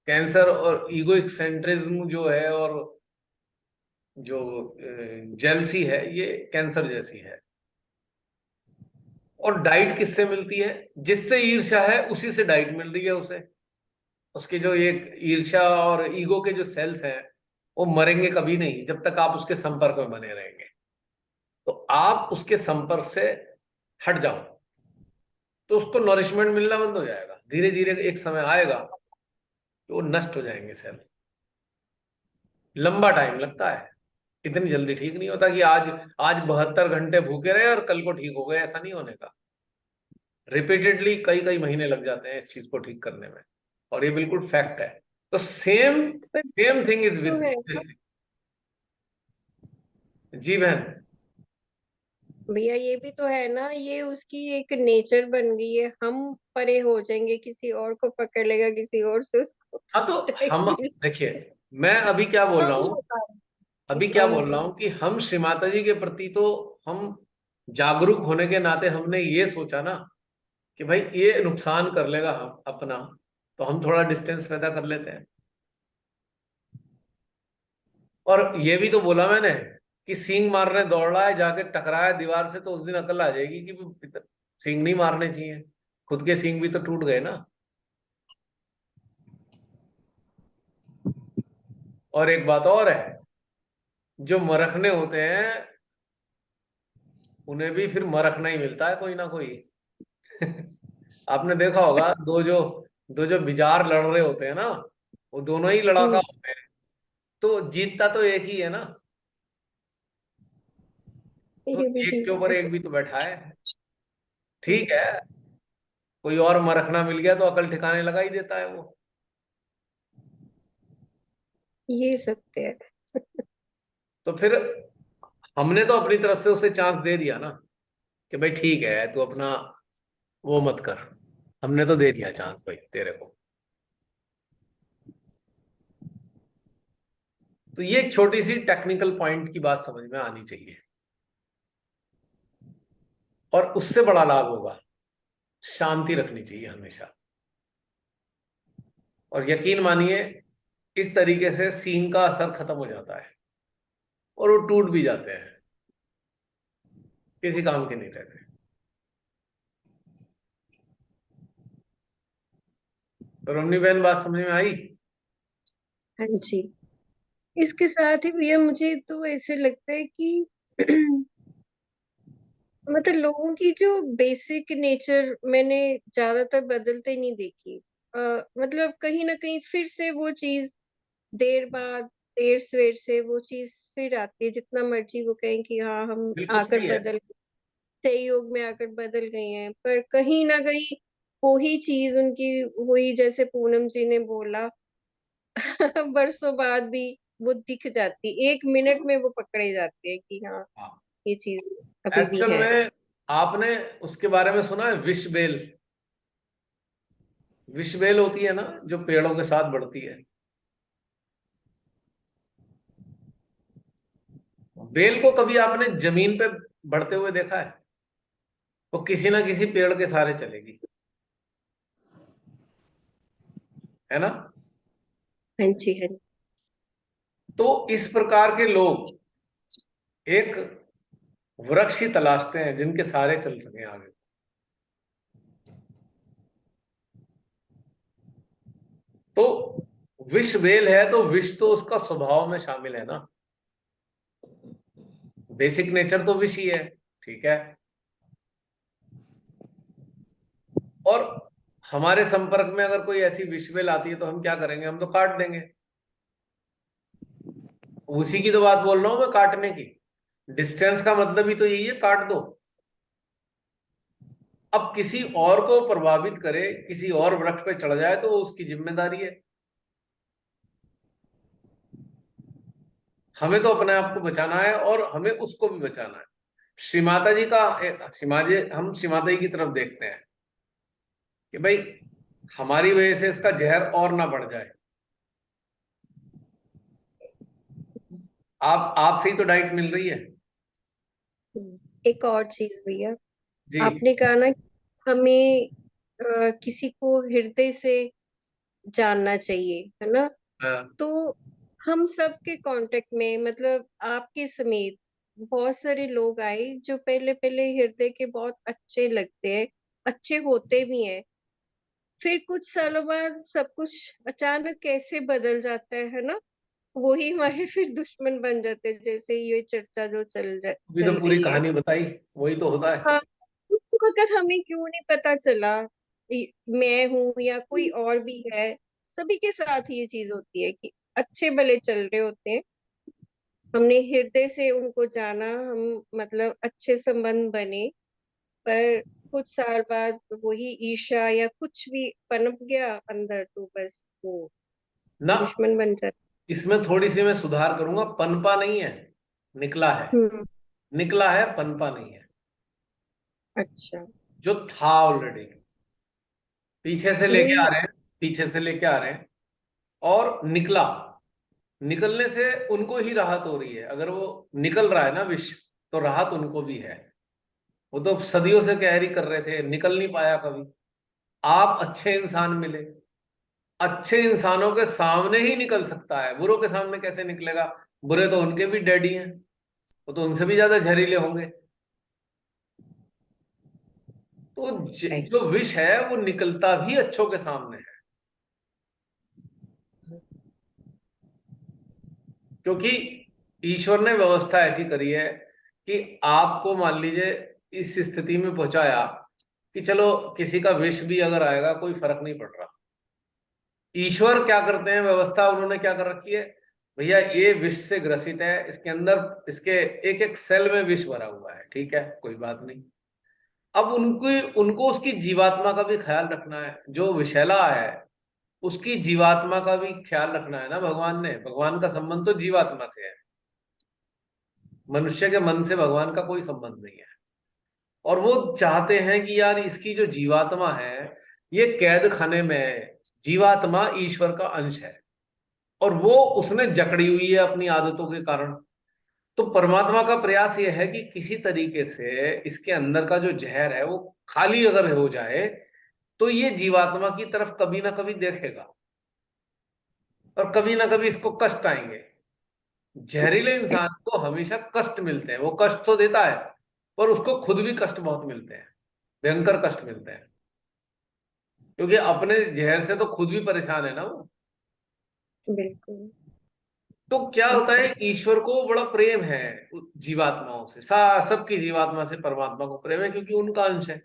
कैंसर और ईगोइक सेंट्रिज्म जो है, और जो जेलसी है, ये कैंसर जैसी है। और डाइट किससे मिलती है? जिससे ईर्ष्या है उसी से डाइट मिल रही है उसे। उसके जो ये ईर्ष्या और ईगो के जो सेल्स हैं, वो मरेंगे कभी नहीं जब तक आप उसके संपर्क में बने रहेंगे। तो आप उसके संपर्क से हट जाओ तो उसको नॉरिशमेंट मिलना बंद हो जाएगा। धीरे धीरे एक समय आएगा तो वो नष्ट हो जाएंगे सेल। लंबा टाइम लगता है, इतनी जल्दी ठीक नहीं होता कि आज आज 72 घंटे भूखे रहे और कल को ठीक हो गए, ऐसा नहीं होने का। रिपीटेडली कई कई महीने लग जाते हैं इस चीज को ठीक करने में, और ये बिल्कुल फैक्ट है। तो सेम पर सेम थिंग इज तो विद है। जी बहन। भैया ये भी तो है ना, ये उसकी एक नेचर बन गई है। हम परे हो जाएंगे, किसी और को पकड़ लेगा, किसी और से उसको हाँ तो हम, अटैक। देखिए मैं अभी क्या बोल रहा हम हूँ, बता अभी क्या बोल रहा हाँ हूँ कि हम श्री माता जी के प्रति तो हम जागरूक होने के नाते हमने ये सोचा ना कि भाई ये नुकसान कर लेगा हम अपना, तो हम थोड़ा डिस्टेंस पैदा कर लेते हैं। और ये भी तो बोला मैंने कि सींग मारने दौड़ रहा है, जाके टकराया दीवार से, तो उस दिन अकल आ जाएगी कि सींग नहीं मारने चाहिए, खुद के सींग भी तो टूट गए ना। और एक बात और है, जो मरखने होते हैं उन्हें भी फिर मरखना ही मिलता है कोई ना कोई। आपने देखा होगा, दो जो बिजार लड़ रहे होते हैं ना, वो दोनों ही लड़ाका हम्म, होते हैं, तो जीतता तो एक ही है ना। तो ये भी एक के ठीक ऊपर है। एक भी तो बैठा है। ठीक है, कोई और मरखना मिल गया तो अकल ठिकाने लगा ही देता है वो। ये सत्य है। तो फिर हमने तो अपनी तरफ से उसे चांस दे दिया ना कि भाई ठीक है, तू अपना वो मत कर। हमने तो दे दिया चांस भाई तेरे को। तो ये एक छोटी सी टेक्निकल पॉइंट की बात समझ में आनी चाहिए, और उससे बड़ा लाभ होगा। शांति रखनी चाहिए हमेशा। और यकीन मानिए, इस तरीके से सीन का असर खत्म हो जाता है और वो टूट भी जाते हैं, किसी काम के नहीं रहते। तो रमनी बहन, बात समझ में आई? हाँ जी। इसके साथ ही भैया मुझे तो ऐसे लगता है कि मतलब लोगों की जो बेसिक नेचर मैंने ज्यादातर बदलते नहीं देखी। मतलब कहीं ना कहीं फिर से वो चीज देर बाद, देर सवेर से वो चीज फिर आती है। जितना मर्जी वो कहें कि हाँ हम बिल्कुल आकर सही है। बदल, सही योग में आकर बदल गई हैं, पर कहीं ना कहीं वही चीज उनकी हुई, जैसे पूनम जी ने बोला। बरसों बाद भी वो दिख जाती, 1 मिनट में वो पकड़े जाते हैं कि हाँ हाँ, ये चीज अभी भी एक्चुअल है। में आपने उसके बारे में सुना है, विष बेल? विष बेल होती है ना, जो पेड़ों के साथ बढ़ती है। बेल को कभी आपने जमीन पे बढ़ते हुए देखा है? वो किसी ना किसी पेड़ के सहारे चलेगी, है ना। हाँ जी, हाँ जी। तो इस प्रकार के लोग एक वृक्ष ही तलाशते हैं जिनके सहारे चल सके आगे। तो विष बेल है तो विष तो उसका स्वभाव में शामिल है ना, बेसिक नेचर तो विष ही है। ठीक है। और हमारे संपर्क में अगर कोई ऐसी विष बेल आती है तो हम क्या करेंगे? हम तो काट देंगे। उसी की तो बात बोल रहा हूं मैं, काटने की। डिस्टेंस का मतलब ही तो यही है, काट दो। अब किसी और को प्रभावित करे, किसी और वृक्ष पे चढ़ जाए तो वो उसकी जिम्मेदारी है। हमें तो अपने आप को बचाना है और हमें उसको भी बचाना है। श्री माता जी का, हम श्री माता जी की तरफ देखते हैं कि भाई हमारी वजह से इसका जहर और ना बढ़ जाए। आपसे ही तो डाइट मिल रही है। एक और चीज भैया, जी। आपने कहा ना हमें किसी को हृदय से जानना चाहिए, है ना। हाँ। तो हम सबके कांटेक्ट में, मतलब आपके समेत बहुत सारे लोग आए जो पहले पहले हृदय के बहुत अच्छे लगते हैं, अच्छे होते भी हैं। फिर कुछ सालों बाद सब कुछ अचानक कैसे बदल जाता है ना। वही हमारे फिर दुश्मन बन जाते हैं, जैसे ये चर्चा जो अभी तो चल पूरी रही है। कहानी बताई, वही तो होता है। हाँ, उस वक्त हमें क्यों नहीं पता चला मैं हूं या कोई और भी है। सभी के साथ ये चीज होती है कि अच्छे भले चल रहे होते हैं, हमने हृदय से उनको जाना, हम मतलब अच्छे संबंध बने, पर कुछ साल बाद वही ईर्ष्या या कुछ भी पनप गया अंदर, तो बस वो ना, दुश्मन बन जाता। इसमें थोड़ी सी मैं सुधार करूंगा, पनपा नहीं है, निकला है। हम्म। निकला है, पनपा नहीं है। अच्छा। जो था ऑलरेडी, पीछे से लेके आ वही। रहे हैं, पीछे से लेके आ रहे हैं, और निकला, निकलने से उनको ही राहत हो रही है। अगर वो निकल रहा है ना विष, तो राहत उनको भी है। वो तो सदियों से तैयारी कर रहे थे, निकल नहीं पाया कभी। आप अच्छे इंसान मिले, अच्छे इंसानों के सामने ही निकल सकता है, बुरों के सामने कैसे निकलेगा? बुरे तो उनके भी डैडी हैं, वो तो उनसे भी ज्यादा जहरीले होंगे। तो नहीं। जो विष है वो निकलता भी अच्छों के सामने है, क्योंकि ईश्वर ने व्यवस्था ऐसी करी है कि आपको मान लीजिए इस स्थिति में पहुंचाया कि चलो किसी का विष भी अगर आएगा कोई फर्क नहीं पड़ रहा। ईश्वर क्या करते हैं, व्यवस्था उन्होंने क्या कर रखी है, भैया ये विष से ग्रसित है, इसके अंदर इसके एक एक सेल में विष भरा हुआ है, ठीक है कोई बात नहीं। अब उनको उनको उसकी जीवात्मा का भी ख्याल रखना है, जो विषैला है उसकी जीवात्मा का भी ख्याल रखना है ना। भगवान ने, भगवान का संबंध तो जीवात्मा से है, मनुष्य के मन से भगवान का कोई संबंध नहीं है। और वो चाहते हैं कि यार इसकी जो जीवात्मा है ये कैद खाने में है, जीवात्मा ईश्वर का अंश है, और वो उसने जकड़ी हुई है अपनी आदतों के कारण। तो परमात्मा का प्रयास ये है कि किसी तरीके से इसके अंदर का जो जहर है वो खाली अगर हो जाए, तो ये जीवात्मा की तरफ कभी ना कभी देखेगा, और कभी ना कभी इसको कष्ट आएंगे। जहरीले इंसान को हमेशा कष्ट मिलते हैं, वो कष्ट तो देता है, पर उसको खुद भी कष्ट बहुत मिलते हैं, भयंकर कष्ट मिलते हैं, क्योंकि अपने जहर से तो खुद भी परेशान है ना वो। बिल्कुल। तो क्या होता है, ईश्वर को बड़ा प्रेम है जीवात्माओं से, सबकी जीवात्मा से परमात्मा को प्रेम है, क्योंकि उनका अंश है।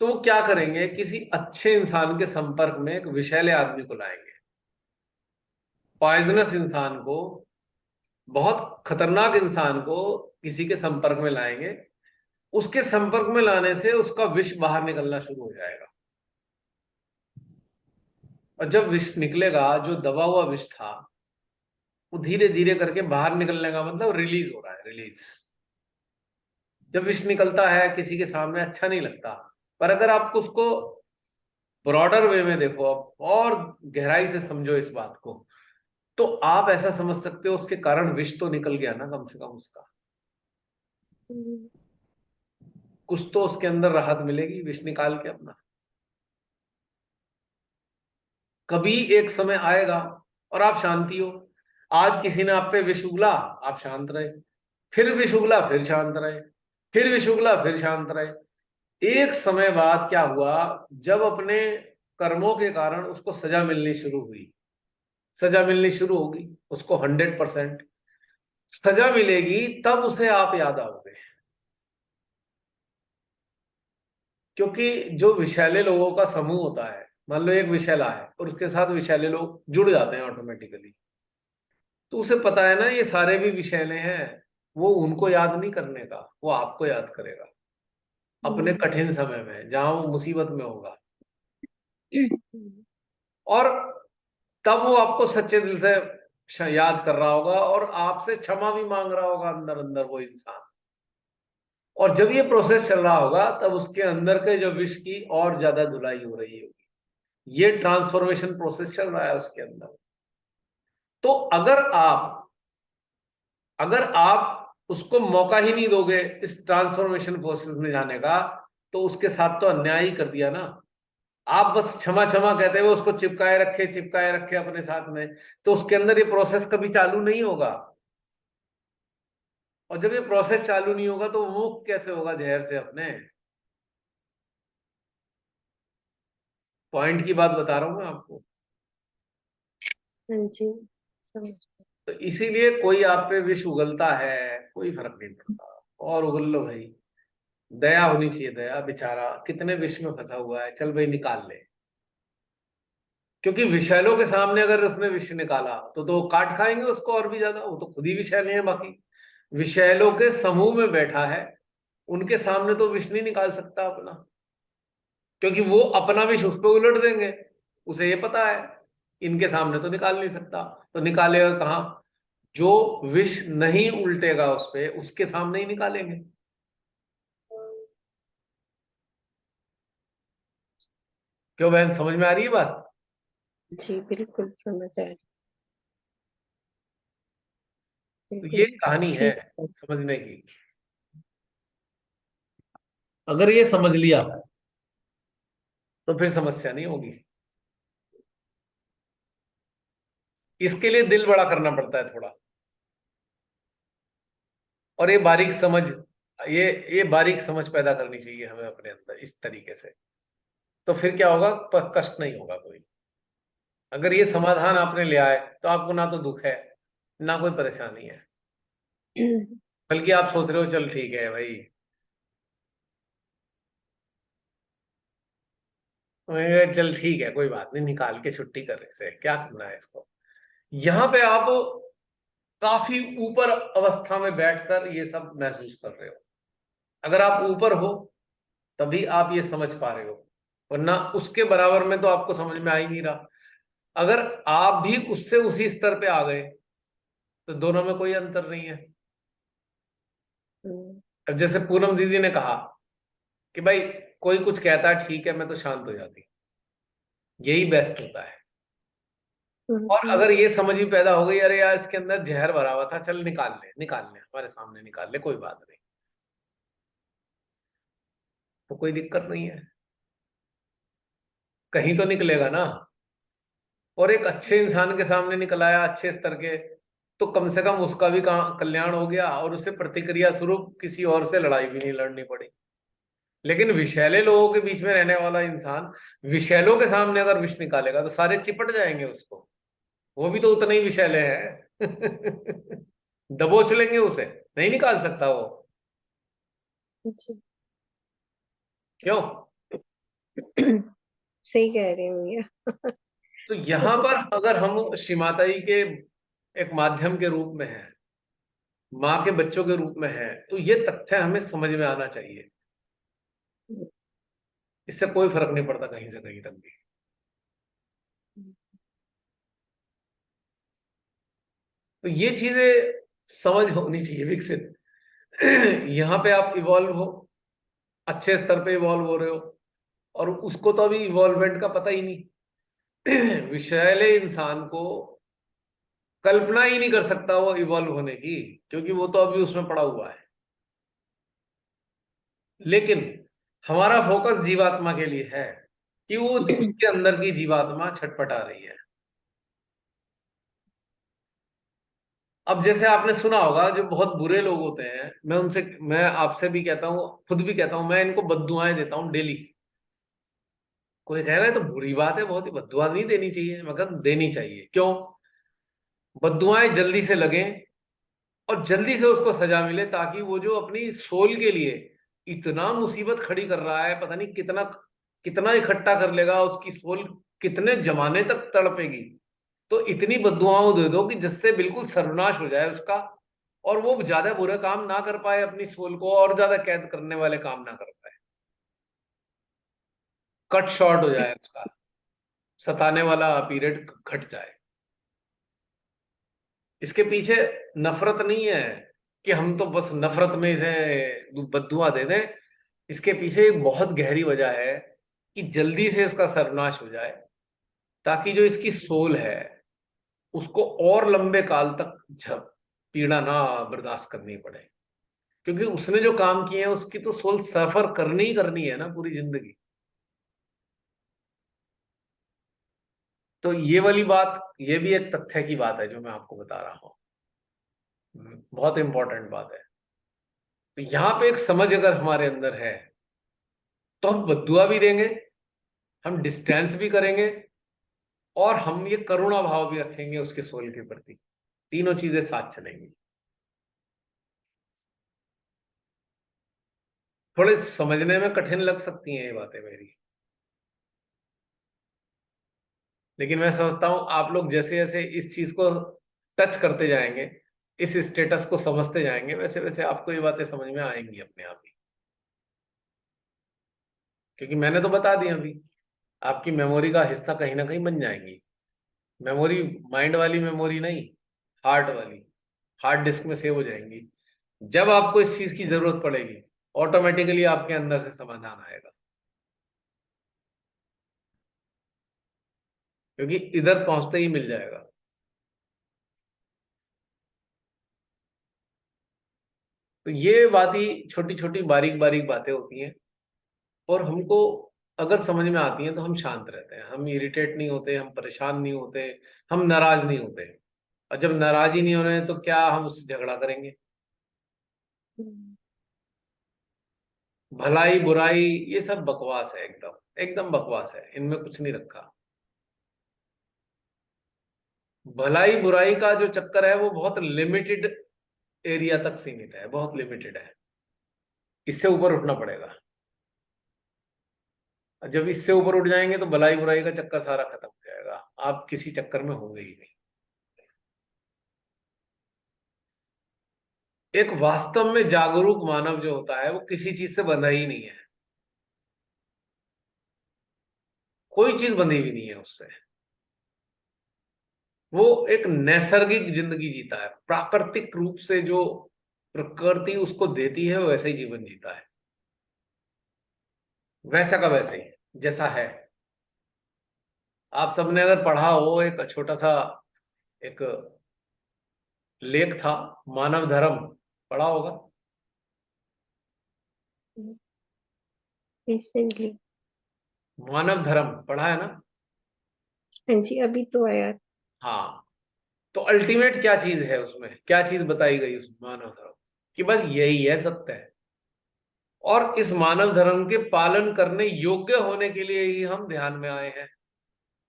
तो वो क्या करेंगे, किसी अच्छे इंसान के संपर्क में एक विषैले आदमी को लाएंगे, पॉइजनस इंसान को, बहुत खतरनाक इंसान को किसी के संपर्क में लाएंगे। उसके संपर्क में लाने से उसका विष बाहर निकलना शुरू हो जाएगा, और जब विष निकलेगा, जो दबा हुआ विष था वो धीरे धीरे करके बाहर निकलने का मतलब रिलीज हो रहा है, रिलीज। जब विष निकलता है किसी के सामने अच्छा नहीं लगता, पर अगर आप उसको ब्रॉडर वे में देखो आप, और गहराई से समझो इस बात को, तो आप ऐसा समझ सकते हो उसके कारण विष तो निकल गया ना, कम से कम उसका हम्म। कुछ तो उसके अंदर राहत मिलेगी विष निकाल के अपना। कभी एक समय आएगा और आप शांति हो। आज किसी ने आप पे विष उगला, आप शांत रहे, फिर विष उगला फिर शांत रहे, फिर विष उगला फिर शांत रहे। एक समय बाद क्या हुआ, जब अपने कर्मों के कारण उसको सजा मिलनी शुरू हुई, सजा मिलनी शुरू होगी उसको, 100% सजा मिलेगी, तब उसे आप याद आओगे। क्योंकि जो विषैले लोगों का समूह होता है, मान लो एक विषैला है और उसके साथ विषैले लोग जुड़ जाते हैं ऑटोमेटिकली, तो उसे पता है ना ये सारे भी विषैले हैं, वो उनको याद नहीं करने का, वो आपको याद करेगा अपने कठिन समय में जहां वो मुसीबत में होगा। और तब वो आपको सच्चे दिल से याद कर रहा होगा, और आपसे क्षमा भी मांग रहा होगा अंदर अंदर वो इंसान। और जब ये प्रोसेस चल रहा होगा, तब उसके अंदर के जो विष की और ज्यादा धुलाई हो रही होगी, ये ट्रांसफॉर्मेशन प्रोसेस चल रहा है उसके अंदर। तो अगर आप उसको मौका ही नहीं दोगे इस ट्रांसफॉर्मेशन प्रोसेस में जाने का, तो उसके साथ तो अन्याय ही कर दिया ना। आप बस क्षमा क्षमा कहते हुए उसको चिपकाए रखे अपने साथ में, तो उसके अंदर ये प्रोसेस कभी चालू नहीं होगा। और जब ये प्रोसेस चालू नहीं होगा तो वो मुक्त कैसे होगा जहर से अपने? पॉइंट की बात बता रहा हूं मैं आपको। हाँ जी, समझ। तो इसीलिए कोई आप पे विष उगलता है, कोई फर्क नहीं पड़ता, और उगल लो भाई, दया होनी चाहिए, दया, बेचारा कितने विष में फंसा हुआ है, चल भाई निकाल ले। क्योंकि विषैलों के सामने अगर उसने विष निकाला तो काट खाएंगे उसको और भी ज्यादा, वो तो खुद ही विषैले हैं। बाकी विषैलों के समूह में बैठा है, उनके सामने तो विष नहीं निकाल सकता अपना, क्योंकि वो अपना विष उस पर उलट देंगे। उसे ये पता है इनके सामने तो निकाल नहीं सकता, तो निकालेगा कहाँ? जो विष नहीं उल्टेगा उस पे, उसके सामने ही निकालेंगे। क्यों बहन, समझ में आ रही है बात? जी बिल्कुल समझ आ रही, तो ये बिल्कुल कहानी है ठीक है। समझने की। अगर ये समझ लिया तो फिर समस्या नहीं होगी। इसके लिए दिल बड़ा करना पड़ता है थोड़ा, और ये बारीक समझ, ये बारीक समझ पैदा करनी चाहिए हमें अपने अंदर इस तरीके से। तो फिर क्या होगा, कष्ट नहीं होगा कोई। अगर ये समाधान आपने लिया है तो आपको ना तो दुख है ना कोई परेशानी है, बल्कि आप सोच रहे हो चल ठीक है भाई, मैं कहा, चल ठीक है कोई बात नहीं, निकाल के छुट्टी कर रहे से क्या करना है इसको। यहां पे आप काफी ऊपर अवस्था में बैठकर ये सब महसूस कर रहे हो। अगर आप ऊपर हो तभी आप ये समझ पा रहे हो, वरना उसके बराबर में तो आपको समझ में आ ही नहीं रहा। अगर आप भी उससे उसी स्तर पे आ गए तो दोनों में कोई अंतर नहीं है। हम्म, अब जैसे पूनम दीदी ने कहा कि भाई कोई कुछ कहता है ठीक है, मैं तो शांत हो जाती, यही बेस्ट होता है। और हम्म, अगर ये समझ भी पैदा हो गई, अरे यार इसके अंदर जहर भरा हुआ था, चल निकाल ले हमारे सामने निकाल ले, कोई बात नहीं, तो कोई दिक्कत नहीं है, कहीं तो निकलेगा ना। और एक अच्छे इंसान के सामने निकल आया, अच्छे स्तर के, तो कम से कम उसका भी कल्याण हो गया, और उसे प्रतिक्रिया स्वरूप किसी और से लड़ाई भी नहीं लड़नी पड़ी। लेकिन विषैले लोगों के बीच में रहने वाला इंसान विषैलों के सामने अगर विष निकालेगा तो सारे चिपट जाएंगे उसको, वो भी तो उतने ही विषैले हैं। दबोच लेंगे उसे, नहीं निकाल सकता वो। जी। क्यों? सही कह रहे हो भैया। तो यहां पर अगर हम श्रीमाताई के एक माध्यम के रूप में है, माँ के बच्चों के रूप में है, तो ये तथ्य हमें समझ में आना चाहिए। इससे कोई फर्क नहीं पड़ता कहीं से कहीं तक भी। तो ये चीजें समझ होनी चाहिए विकसित। यहाँ पे आप इवॉल्व हो, अच्छे स्तर पे इवॉल्व हो रहे हो, और उसको तो अभी इवॉल्वमेंट का पता ही नहीं। विषैले इंसान को कल्पना ही नहीं कर सकता वो इवॉल्व होने की, क्योंकि वो तो अभी उसमें पड़ा हुआ है। लेकिन हमारा फोकस जीवात्मा के लिए है कि वो उसके अंदर की जीवात्मा छटपटा रही है। अब जैसे आपने सुना होगा, जो बहुत बुरे लोग होते हैं, मैं आपसे भी कहता हूँ, खुद भी कहता हूँ, मैं इनको बद्दुआएं देता हूँ डेली। कोई कह रहा है तो बुरी बात है, बहुत ही बद्दुआ नहीं देनी चाहिए, मगर देनी चाहिए। क्यों? बद्दुआएं जल्दी से लगें और जल्दी से उसको सजा मिले, ताकि वो जो अपनी सोल के लिए इतना मुसीबत खड़ी कर रहा है, पता नहीं कितना कितना इकट्ठा कर लेगा, उसकी सोल कितने जमाने तक तड़पेगी। तो इतनी बद्दुआओं दे दो कि जिससे बिल्कुल सर्वनाश हो जाए उसका, और वो ज्यादा बुरे काम ना कर पाए, अपनी सोल को और ज्यादा कैद करने वाले काम ना कर पाए, कट शॉर्ट हो जाए उसका, सताने वाला पीरियड घट जाए। इसके पीछे नफरत नहीं है कि हम तो बस नफरत में इसे बद्दुआ दे दें। इसके पीछे एक बहुत गहरी वजह है कि जल्दी से इसका सर्वनाश हो जाए, ताकि जो इसकी सोल है उसको और लंबे काल तक पीड़ा ना बर्दाश्त करनी पड़े। क्योंकि उसने जो काम किए हैं उसकी तो सोल सफर करनी ही करनी है ना पूरी जिंदगी। तो ये वाली बात, ये भी एक तथ्य की बात है जो मैं आपको बता रहा हूँ। बहुत इंपॉर्टेंट बात है। तो यहाँ पे एक समझ अगर हमारे अंदर है तो हम बद्दुआ भी देंगे, हम डिस्टेंस भी करेंगे, और हम ये करुणा भाव भी रखेंगे उसके सोल के प्रति। तीनों चीजें साथ चलेंगी। थोड़े समझने में कठिन लग सकती हैं ये बातें मेरी, लेकिन मैं समझता हूं आप लोग जैसे जैसे इस चीज को टच करते जाएंगे, इस स्टेटस को समझते जाएंगे, वैसे वैसे आपको ये बातें समझ में आएंगी अपने आप ही। क्योंकि मैंने तो बता दिया अभी, आपकी मेमोरी का हिस्सा कहीं ना कहीं बन जाएंगी। मेमोरी माइंड वाली मेमोरी नहीं, हार्ट वाली, हार्ड डिस्क में सेव हो जाएंगी। जब आपको इस चीज की जरूरत पड़ेगी, ऑटोमेटिकली आपके अंदर से समाधान आएगा। क्योंकि इधर पहुंचते ही मिल जाएगा। तो ये बात ही छोटी छोटी बारीक बारीक बातें होती हैं, और हमको अगर समझ में आती हैं तो हम शांत रहते हैं, हम इरिटेट नहीं होते, हम परेशान नहीं होते, हम नाराज नहीं होते। और जब नाराज ही नहीं हो रहे हैं तो क्या हम उससे झगड़ा करेंगे? हम्म, भलाई बुराई ये सब बकवास है, एकदम एकदम बकवास है, इनमें कुछ नहीं रखा। भलाई बुराई का जो चक्कर है वो बहुत लिमिटेड एरिया तक सीमित है, बहुत लिमिटेड है। इससे ऊपर उठना पड़ेगा। और जब इससे ऊपर उठ जाएंगे तो भलाई बुराई का चक्कर सारा खत्म हो जाएगा, आप किसी चक्कर में होंगे ही नहीं। एक वास्तव में जागरूक मानव जो होता है वो किसी चीज से बंधा ही नहीं है, कोई चीज बंधी हुई नहीं है उससे। वो एक नैसर्गिक जिंदगी जीता है, प्राकृतिक रूप से जो प्रकृति उसको देती है वैसे ही जीवन जीता है, वैसा का वैसे ही जैसा है। आप सबने अगर पढ़ा हो, एक छोटा सा एक लेख था, मानव धर्म, पढ़ा होगा? रिसेंटली। मानव धर्म पढ़ा है ना? हाँ जी, अभी तो आया। हाँ। तो अल्टीमेट क्या चीज है उसमें, क्या चीज बताई गई उस मानव धर्म कि बस यही है सत्य है। और इस मानव धर्म के पालन करने योग्य होने के लिए ही हम ध्यान में आए हैं।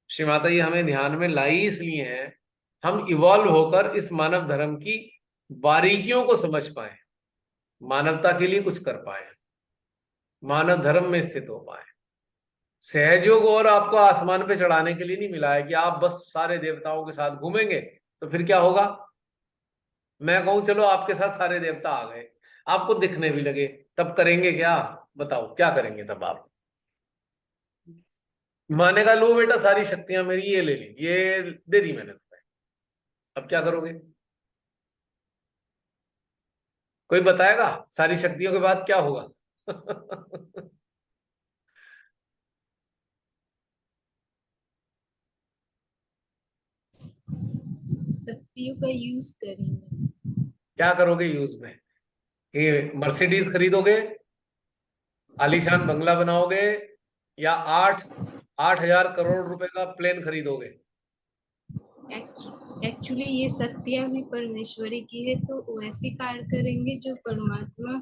श्री माता जी हमें ध्यान में लाई इसलिए है हम इवॉल्व होकर इस मानव धर्म की बारीकियों को समझ पाए, मानवता के लिए कुछ कर पाए, मानव धर्म में स्थित हो पाए। सहयोग और आपको आसमान पे चढ़ाने के लिए नहीं मिला है कि आप बस सारे देवताओं के साथ घूमेंगे तो फिर क्या होगा। मैं कहूं चलो आपके साथ सारे देवता आ गए, आपको दिखने भी लगे, तब करेंगे क्या? बताओ क्या करेंगे तब आप? मानेगा लो बेटा सारी शक्तियां मेरी ये ले ली, ये दे दी मैंने तुम्हें, अब क्या करोगे? कोई बताएगा सारी शक्तियों के बाद क्या होगा? शक्तियों का यूज करेंगे। क्या करोगे यूज में? ये मर्सिडीज खरीदोगे, आलीशान बंगला बनाओगे, या 8,000 करोड़ रुपए का प्लेन खरीदोगे? एक्चुअली ये शक्तियाँ भी परमेश्वरी की है, तो वैसे कार्य करेंगे जो परमात्मा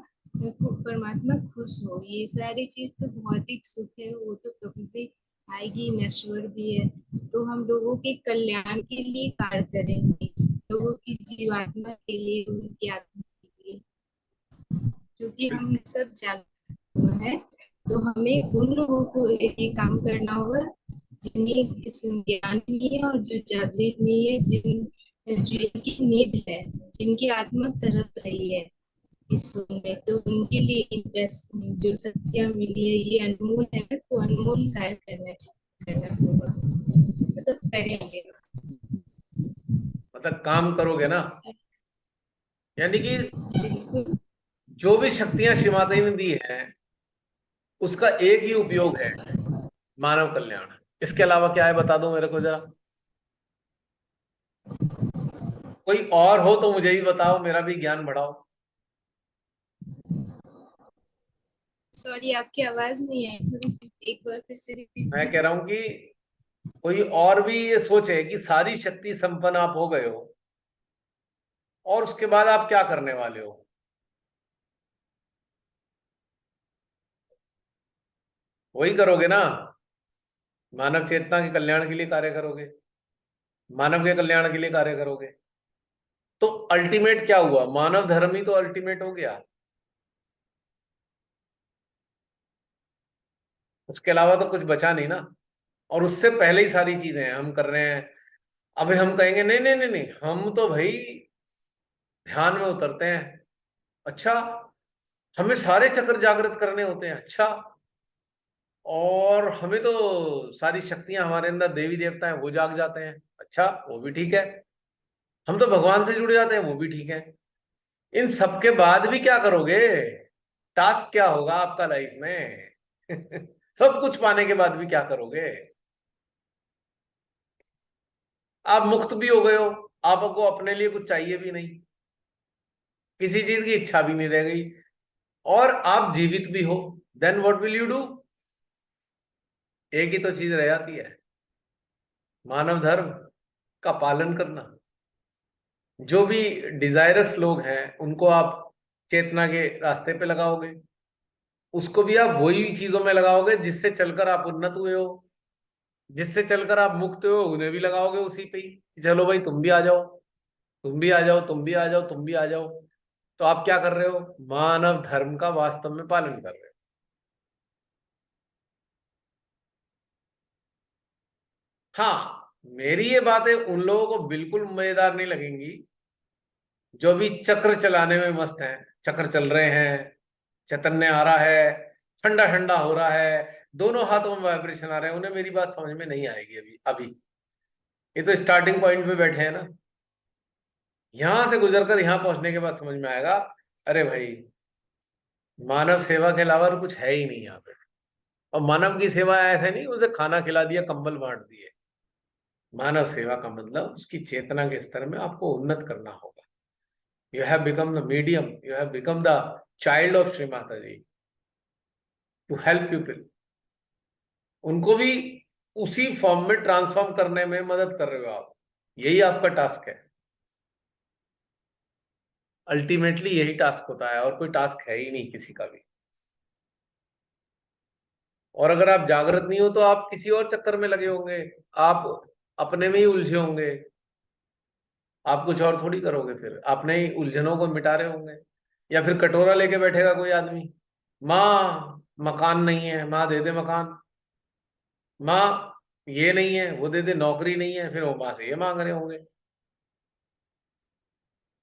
खुश हो। ये सारी चीज तो भौतिक सुख है, वो तो कभी भी आएगी, नश्वर भी है। तो हम लोगों के कल्याण के लिए कार्य करेंगे, लोगों की जीवात्मा के लिए, उनकी आत्मा के लिए, क्योंकि हम सब जागरूक हैं। तो हमें उन लोगों को ये काम करना होगा जिन्हें इस ज्ञान नहीं है और जो जागृत नहीं है, जिनकी नीड है, जिनकी आत्मा तड़प रही है इस सुख में, तो उनके लिए इन्वेस्ट जो शक्तियाँ मिली है ये अनमोल है, तो अनमोल कार्य करना होगा, तो करेंगे। मतलब काम करोगे ना? यानी कि बिल्कुल। जो भी शक्तियां श्री माता जी ने दी है उसका एक ही उपयोग है, मानव कल्याण। इसके अलावा क्या है बता दो मेरे को जरा। कोई और हो तो मुझे भी बताओ, मेरा भी ज्ञान बढ़ाओ। सॉरी, आपकी आवाज नहीं आई, थोड़ी सी एक बार फिर से रिपीट। मैं कह रहा हूं कि कोई और भी ये सोचे कि सारी शक्ति संपन्न आप हो गए हो और उसके बाद आप क्या करने वाले हो? वही करोगे ना, मानव चेतना के कल्याण के लिए कार्य करोगे, मानव के कल्याण के लिए कार्य करोगे। तो अल्टीमेट क्या हुआ? मानव धर्म ही तो अल्टीमेट हो गया, उसके अलावा तो कुछ बचा नहीं ना। और उससे पहले ही सारी चीजें हम कर रहे हैं। अभी हम कहेंगे नहीं नहीं नहीं नहीं, हम तो भाई ध्यान में उतरते हैं। अच्छा, हमें सारे चक्र जागृत करने होते हैं? अच्छा, और हमें तो सारी शक्तियां हमारे अंदर देवी देवता है वो जाग जाते हैं? अच्छा, वो भी ठीक है। हम तो भगवान से जुड़ जाते हैं, वो भी ठीक है। इन सब के बाद भी क्या करोगे? टास्क क्या होगा आपका लाइफ में? सब कुछ पाने के बाद भी क्या करोगे? आप मुक्त भी हो गए हो, आपको अपने लिए कुछ चाहिए भी नहीं, किसी चीज की इच्छा भी नहीं रह गई, और आप जीवित भी हो, then what will you do? एक ही तो चीज रह जाती है, मानव धर्म का पालन करना। जो भी डिजायरस लोग हैं उनको आप चेतना के रास्ते पे लगाओगे, उसको भी आप वही चीजों में लगाओगे जिससे चलकर आप उन्नत हुए हो, जिससे चलकर आप मुक्त हो, उन्हें भी लगाओगे उसी पे ही कि चलो भाई तुम भी आ जाओ, तुम भी आ जाओ, तुम भी आ जाओ, तुम भी आ जाओ। तो आप क्या कर रहे हो? मानव धर्म का वास्तव में पालन कर रहे हो। हाँ, मेरी ये बातें उन लोगों को बिल्कुल मजेदार नहीं लगेंगी जो भी चक्र चलाने में मस्त हैं, चक्र चल रहे हैं, चैतन्य आ रहा है, ठंडा ठंडा हो रहा है, दोनों हाथों में वाइब्रेशन आ रहे हैं, उन्हें मेरी बात समझ में नहीं आएगी अभी अभी। ये तो स्टार्टिंग पॉइंट पे बैठे हैं ना, यहां से गुजरकर यहां पहुंचने के बाद समझ में आएगा, अरे भाई मानव सेवा के अलावा और कुछ है ही नहीं यहाँ पे। और मानव की सेवा ऐसे नहीं उसे खाना खिला दिया, कंबल बांट दिए। मानव सेवा का मतलब उसकी चेतना के स्तर में आपको उन्नत करना होगा। You have become the medium, you have become the child of Shri Mata ji, to help people. उनको भी उसी फॉर्म में ट्रांसफॉर्म करने में मदद कर रहे हो आप, यही आपका टास्क है। अल्टीमेटली यही टास्क होता है, और कोई टास्क है ही नहीं किसी का भी। और अगर आप जागृत नहीं हो तो आप किसी और चक्कर में लगे होंगे, आप अपने में ही उलझे होंगे, आप कुछ और थोड़ी करोगे, फिर अपने ही उलझनों को मिटा रहे होंगे। या फिर कटोरा लेके बैठेगा कोई आदमी, माँ मकान नहीं है, माँ दे दे मकान, माँ ये नहीं है वो दे दे, नौकरी नहीं है, फिर वो माँ से ये मांग रहे होंगे।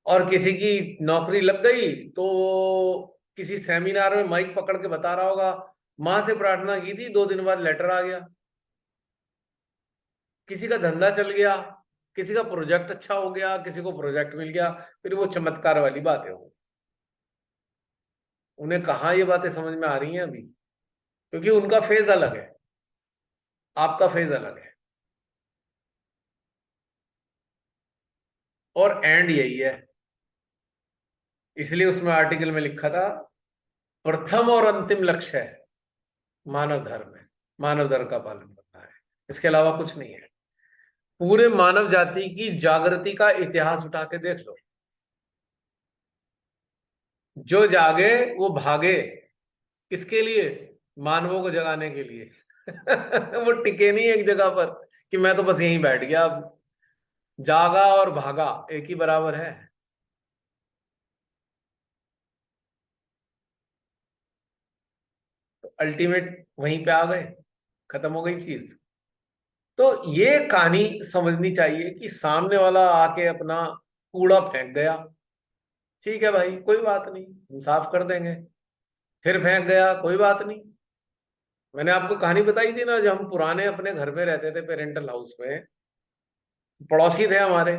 और किसी की नौकरी लग गई तो वो किसी सेमिनार में माइक पकड़ के बता रहा होगा, माँ से प्रार्थना की थी, 2 दिन बाद लेटर आ गया। किसी का धंधा चल गया, किसी का प्रोजेक्ट अच्छा हो गया, किसी को प्रोजेक्ट मिल गया, फिर वो चमत्कार वाली बातें हो। उन्हें कहाँ ये बातें समझ में आ रही हैं अभी, क्योंकि उनका फेज अलग है, आपका फेज अलग है। और एंड यही है, इसलिए उसमें आर्टिकल में लिखा था, प्रथम और अंतिम लक्ष्य है मानव धर्म है, मानव धर्म का पालन करना है, इसके अलावा कुछ नहीं है। पूरे मानव जाति की जागृति का इतिहास उठा के देख लो, जो जागे वो भागे, किसके लिए? मानवों को जगाने के लिए। वो टिके नहीं एक जगह पर कि मैं तो बस यहीं बैठ गया। अब जागा और भागा एक ही बराबर है। तो अल्टीमेट वहीं पे आ गए, खत्म हो गई चीज। तो ये कहानी समझनी चाहिए कि सामने वाला आके अपना कूड़ा फेंक गया, ठीक है भाई कोई बात नहीं, हम साफ कर देंगे। फिर फेंक गया, कोई बात नहीं। मैंने आपको कहानी बताई थी ना, जब हम पुराने अपने घर में रहते थे पेरेंटल हाउस में, पड़ोसी थे हमारे,